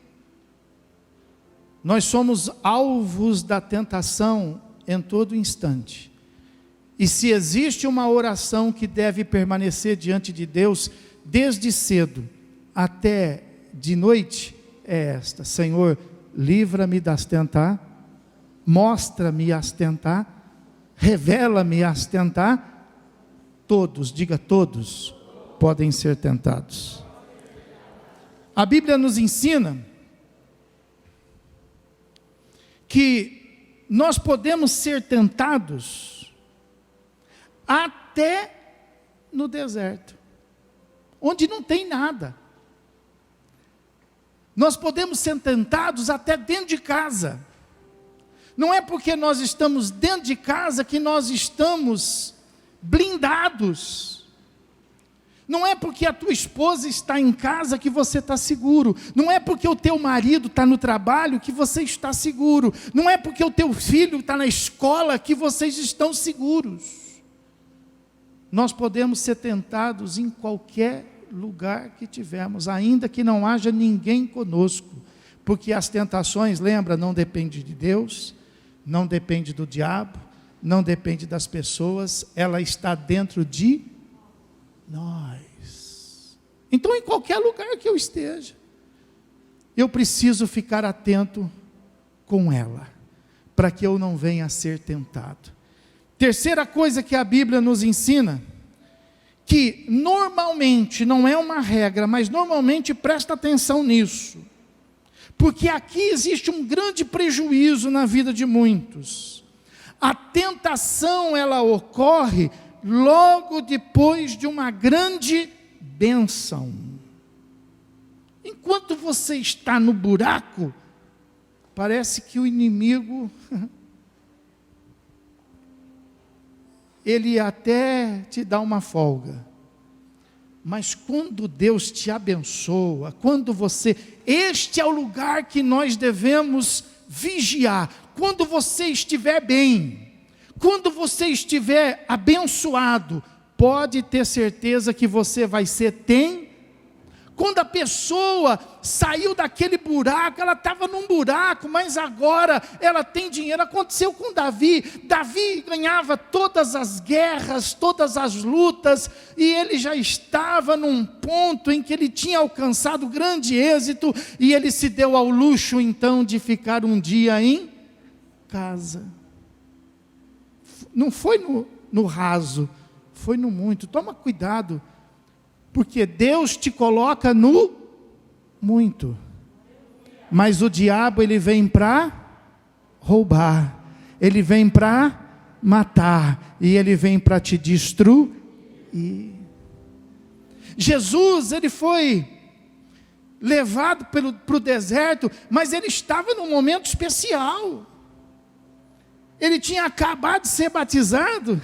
Nós somos alvos da tentação em todo instante. E se existe uma oração que deve permanecer diante de Deus desde cedo até de noite, é esta: Senhor, livra-me das tentações, mostra-me as tentações, revela-me as tentações. Todos, diga todos, podem ser tentados. A Bíblia nos ensina que nós podemos ser tentados até no deserto, onde não tem nada. Nós podemos ser tentados até dentro de casa. Não é porque nós estamos dentro de casa que nós estamos blindados. Não é porque a tua esposa está em casa que você está seguro. Não é porque o teu marido está no trabalho que você está seguro. Não é porque o teu filho está na escola que vocês estão seguros. Nós podemos ser tentados em qualquer lugar que tivermos, ainda que não haja ninguém conosco. Porque as tentações, lembra, não depende de Deus, não depende do diabo, não depende das pessoas, ela está dentro de nós. Então, em qualquer lugar que eu esteja, eu preciso ficar atento com ela, para que eu não venha a ser tentado. Terceira coisa que a Bíblia nos ensina, que normalmente, não é uma regra, mas normalmente presta atenção nisso, porque aqui existe um grande prejuízo na vida de muitos. A tentação, ela ocorre logo depois de uma grande bênção. Enquanto você está no buraco, parece que o inimigo, ele até te dá uma folga. Mas quando Deus te abençoa, quando você, este é o lugar que nós devemos vigiar. Quando você estiver bem, quando você estiver abençoado, pode ter certeza que você vai ser Quando a pessoa saiu daquele buraco, ela estava num buraco, mas agora ela tem dinheiro. Aconteceu com Davi. Davi ganhava todas as guerras, todas as lutas, e ele já estava num ponto em que ele tinha alcançado grande êxito, e ele se deu ao luxo então de ficar um dia em casa. Não foi no raso, foi no muito. Toma cuidado, porque Deus te coloca no muito, mas o diabo, ele vem para roubar, ele vem para matar, e ele vem para te destruir. Jesus, ele foi levado para o deserto, mas ele estava num momento especial. Ele tinha acabado de ser batizado,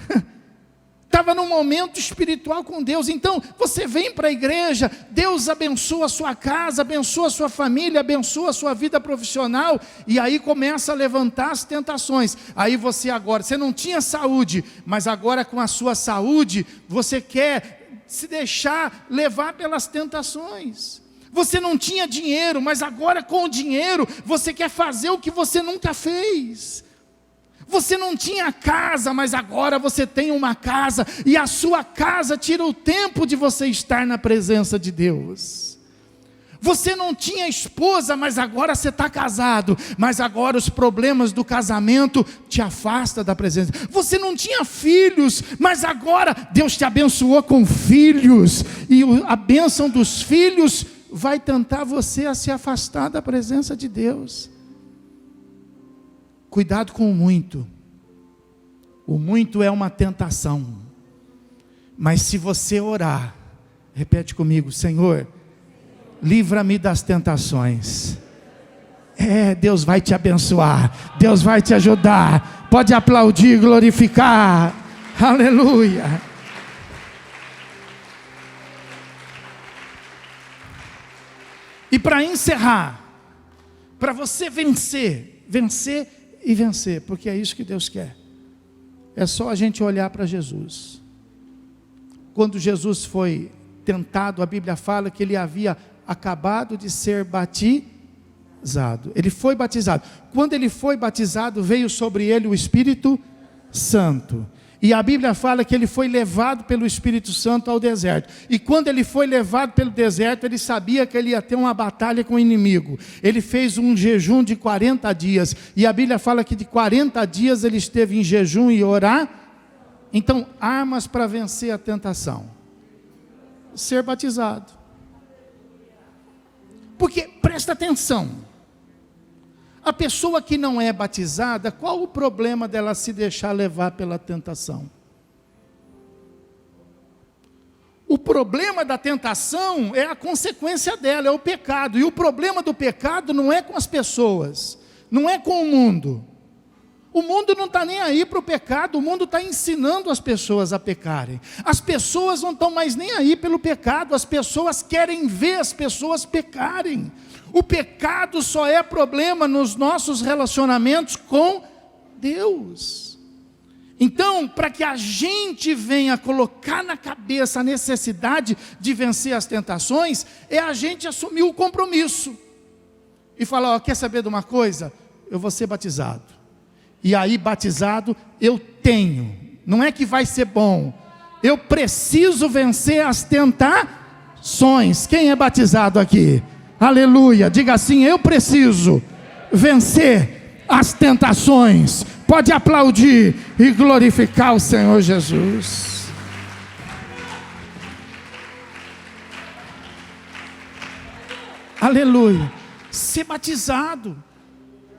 estava num momento espiritual com Deus. Então, você vem para a igreja, Deus abençoa a sua casa, abençoa a sua família, abençoa a sua vida profissional, e aí começa a levantar as tentações. Aí você não tinha saúde, mas agora com a sua saúde, você quer se deixar levar pelas tentações. Você não tinha dinheiro, mas agora com o dinheiro, você quer fazer o que você nunca fez. Você não tinha casa, mas agora você tem uma casa, e a sua casa tira o tempo de você estar na presença de Deus. Você não tinha esposa, mas agora você está casado, mas agora os problemas do casamento te afastam da presença. Você não tinha filhos, mas agora Deus te abençoou com filhos, e a bênção dos filhos vai tentar você a se afastar da presença de Deus. Cuidado com o muito. O muito é uma tentação. Mas se você orar, repete comigo: Senhor, livra-me das tentações. Deus vai te abençoar, Deus vai te ajudar. Pode aplaudir, glorificar. Aleluia. E para encerrar, para você vencer e vencer, porque é isso que Deus quer. É só a gente olhar para Jesus. Quando Jesus foi tentado, a Bíblia fala que ele havia acabado de ser batizado. Ele foi batizado. Quando ele foi batizado, veio sobre ele o Espírito Santo. E a Bíblia fala que ele foi levado pelo Espírito Santo ao deserto. E quando ele foi levado pelo deserto, ele sabia que ele ia ter uma batalha com o inimigo. Ele fez um jejum de 40 dias. E a Bíblia fala que de 40 dias ele esteve em jejum e orar. Então, armas para vencer a tentação: ser batizado. Porque, presta atenção, a pessoa que não é batizada, qual o problema dela se deixar levar pela tentação? O problema da tentação é a consequência dela, é o pecado. E o problema do pecado não é com as pessoas, não é com o mundo. O mundo não está nem aí para o pecado, o mundo está ensinando as pessoas a pecarem. As pessoas não estão mais nem aí pelo pecado, as pessoas querem ver as pessoas pecarem. O pecado só é problema nos nossos relacionamentos com Deus. Então, para que a gente venha colocar na cabeça a necessidade de vencer as tentações, é a gente assumir o compromisso. E falar, ó, quer saber de uma coisa? Eu vou ser batizado. E aí, batizado, eu tenho. Não é que vai ser bom. Eu preciso vencer as tentações. Quem é batizado aqui? Aleluia. Diga assim, eu preciso vencer as tentações. Pode aplaudir e glorificar o Senhor Jesus. Aleluia. Ser batizado.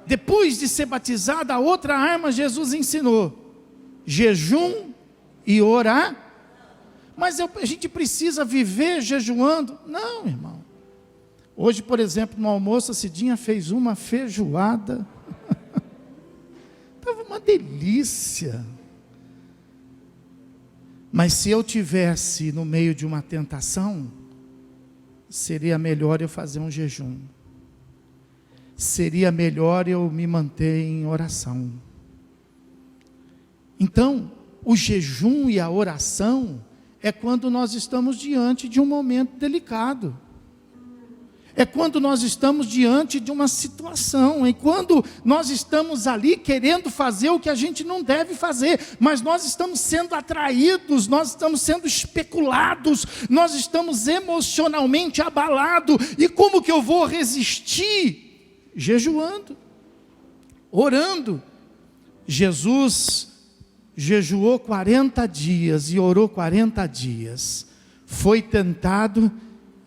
Depois de ser batizado, a outra arma Jesus ensinou: jejum e orar. Mas a gente precisa viver jejuando? Não, irmão. Hoje, por exemplo, no almoço, a Cidinha fez uma feijoada. Estava uma delícia. Mas se eu tivesse no meio de uma tentação, seria melhor eu fazer um jejum. Seria melhor eu me manter em oração. Então, o jejum e a oração é quando nós estamos diante de um momento delicado. É quando nós estamos diante de uma situação, é quando nós estamos ali querendo fazer o que a gente não deve fazer, mas nós estamos sendo atraídos, nós estamos sendo especulados, nós estamos emocionalmente abalados, e como que eu vou resistir? Jejuando, orando. Jesus jejuou 40 dias e orou 40 dias, foi tentado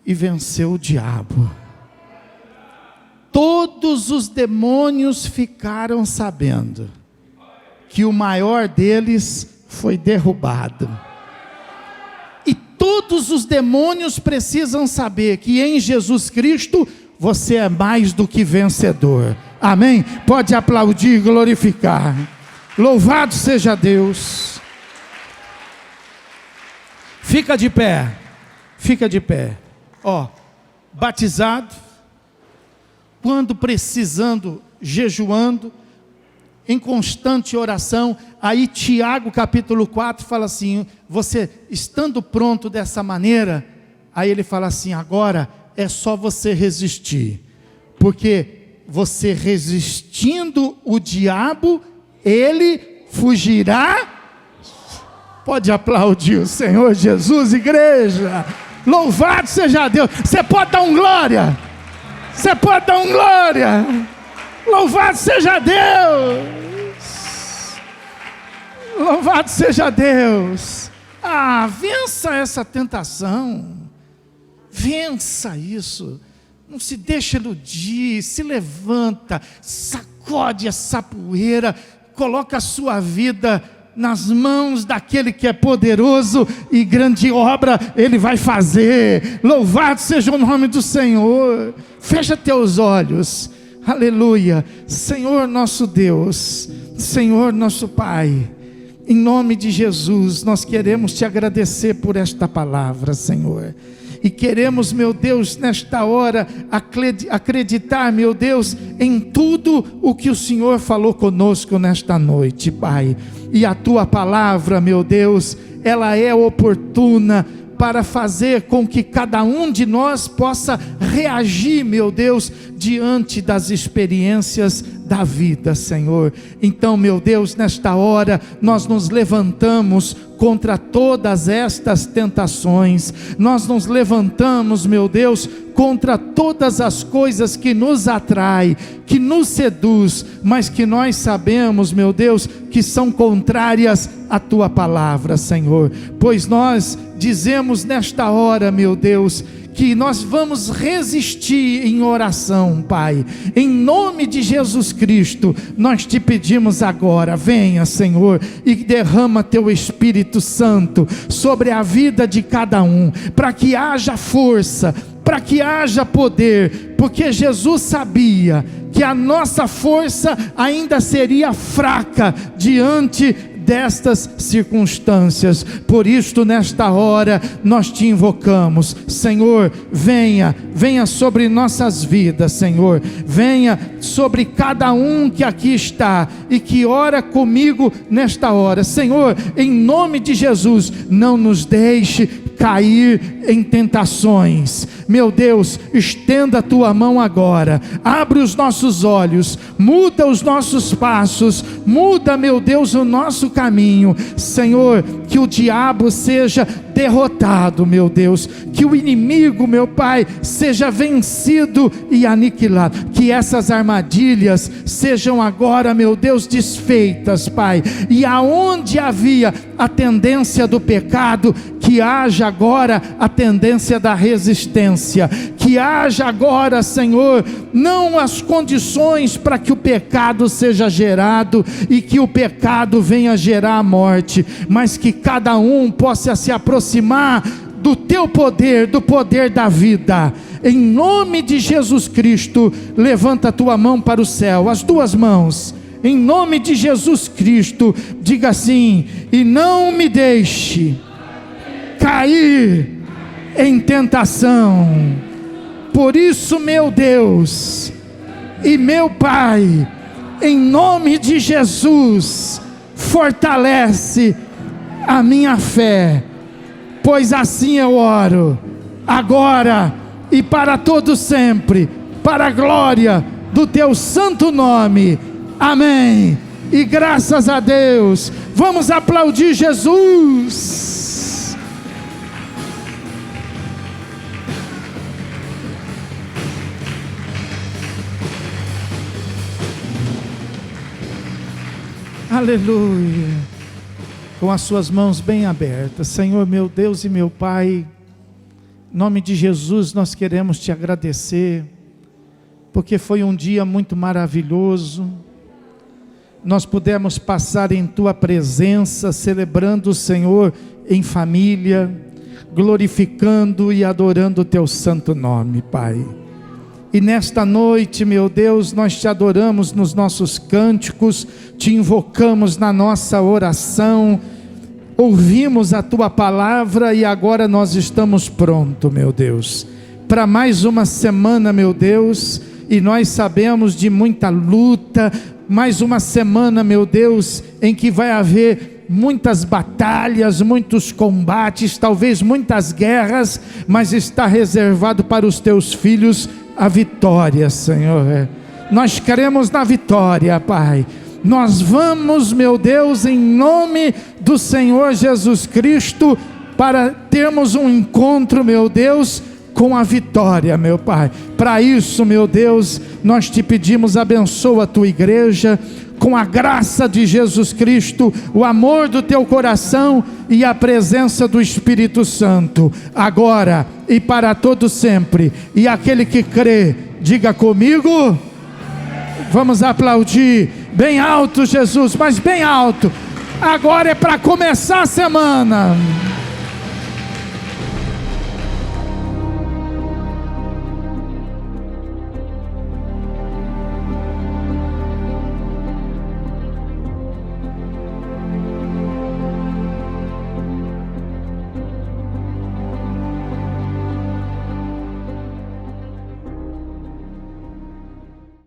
e venceu o diabo. Todos os demônios ficaram sabendo que o maior deles foi derrubado. E todos os demônios precisam saber que em Jesus Cristo você é mais do que vencedor. Amém? Pode aplaudir e glorificar. Louvado seja Deus. Fica de pé. Fica de pé. Ó, batizado, quando precisando, jejuando, em constante oração. Aí Tiago capítulo 4 fala assim, você estando pronto dessa maneira, aí ele fala assim, agora é só você resistir, porque você resistindo o diabo, ele fugirá. Pode aplaudir o Senhor Jesus, igreja. Louvado seja Deus. Você pode dar um glória. Você pode dar um glória. Louvado seja Deus. Louvado seja Deus. Vença essa tentação. Vença isso. Não se deixe iludir. Se levanta. Sacode essa poeira. Coloca a sua vida nas mãos daquele que é poderoso, e grande obra Ele vai fazer. Louvado seja o nome do Senhor. Fecha teus olhos. Aleluia. Senhor nosso Deus, Senhor nosso Pai, em nome de Jesus, nós queremos te agradecer por esta palavra, Senhor. E queremos, meu Deus, nesta hora, acreditar, meu Deus, em tudo o que o Senhor falou conosco nesta noite, Pai. E a tua palavra, meu Deus, ela é oportuna para fazer com que cada um de nós possa reagir, meu Deus, diante das experiências da vida, Senhor. Então, meu Deus, nesta hora, nós nos levantamos contra todas estas tentações. Nós nos levantamos, meu Deus, contra todas as coisas que nos atraem, que nos seduz, mas que nós sabemos, meu Deus, que são contrárias à tua palavra, Senhor. Pois nós dizemos nesta hora, meu Deus, que nós vamos resistir em oração, Pai. Em nome de Jesus Cristo, nós te pedimos agora, venha, Senhor, e derrama teu Espírito Santo sobre a vida de cada um, para que haja força, para que haja poder, porque Jesus sabia que a nossa força ainda seria fraca diante destas circunstâncias. Por isto, nesta hora, nós te invocamos, Senhor, venha sobre nossas vidas, Senhor, venha sobre cada um que aqui está e que ora comigo nesta hora, Senhor, em nome de Jesus, não nos deixe cair em tentações. Meu Deus, estenda a tua mão agora, abre os nossos olhos, muda os nossos passos, muda, meu Deus, o nosso caminho, Senhor, que o diabo seja derrotado, meu Deus, que o inimigo, meu Pai, seja vencido e aniquilado, que essas armadilhas sejam agora, meu Deus, desfeitas, Pai, e aonde havia a tendência do pecado, que haja agora a tendência da resistência, que haja agora, Senhor, não as condições para que o pecado seja gerado e que o pecado venha gerar a morte, mas que cada um possa se aproximar do teu poder, do poder da vida. Em nome de Jesus Cristo, levanta a tua mão para o céu, as duas mãos, em nome de Jesus Cristo, diga assim: e não me deixe cair em tentação. Por isso, meu Deus e meu Pai, em nome de Jesus, fortalece a minha fé, pois assim eu oro, agora e para todo sempre, para a glória do teu santo nome. Amém. E graças a Deus. Vamos aplaudir Jesus. Aleluia. Com as suas mãos bem abertas, Senhor, meu Deus e meu Pai, em nome de Jesus nós queremos te agradecer, porque foi um dia muito maravilhoso. Nós pudemos passar em tua presença, celebrando o Senhor em família, glorificando e adorando o teu santo nome, Pai. E nesta noite, meu Deus, nós te adoramos nos nossos cânticos, te invocamos na nossa oração, ouvimos a tua palavra e agora nós estamos prontos, meu Deus, para mais uma semana, meu Deus, e nós sabemos de muita luta, mais uma semana, meu Deus, em que vai haver muitas batalhas, muitos combates, talvez muitas guerras, mas está reservado para os teus filhos a vitória, Senhor. Nós queremos na vitória, Pai. Nós vamos, meu Deus, em nome do Senhor Jesus Cristo, para termos um encontro, meu Deus, com a vitória, meu Pai. Para isso, meu Deus, nós te pedimos, abençoa a tua igreja, com a graça de Jesus Cristo, o amor do teu coração e a presença do Espírito Santo, agora e para todo sempre. E aquele que crê, diga comigo. Vamos aplaudir bem alto, Jesus, mas bem alto. Agora é para começar a semana.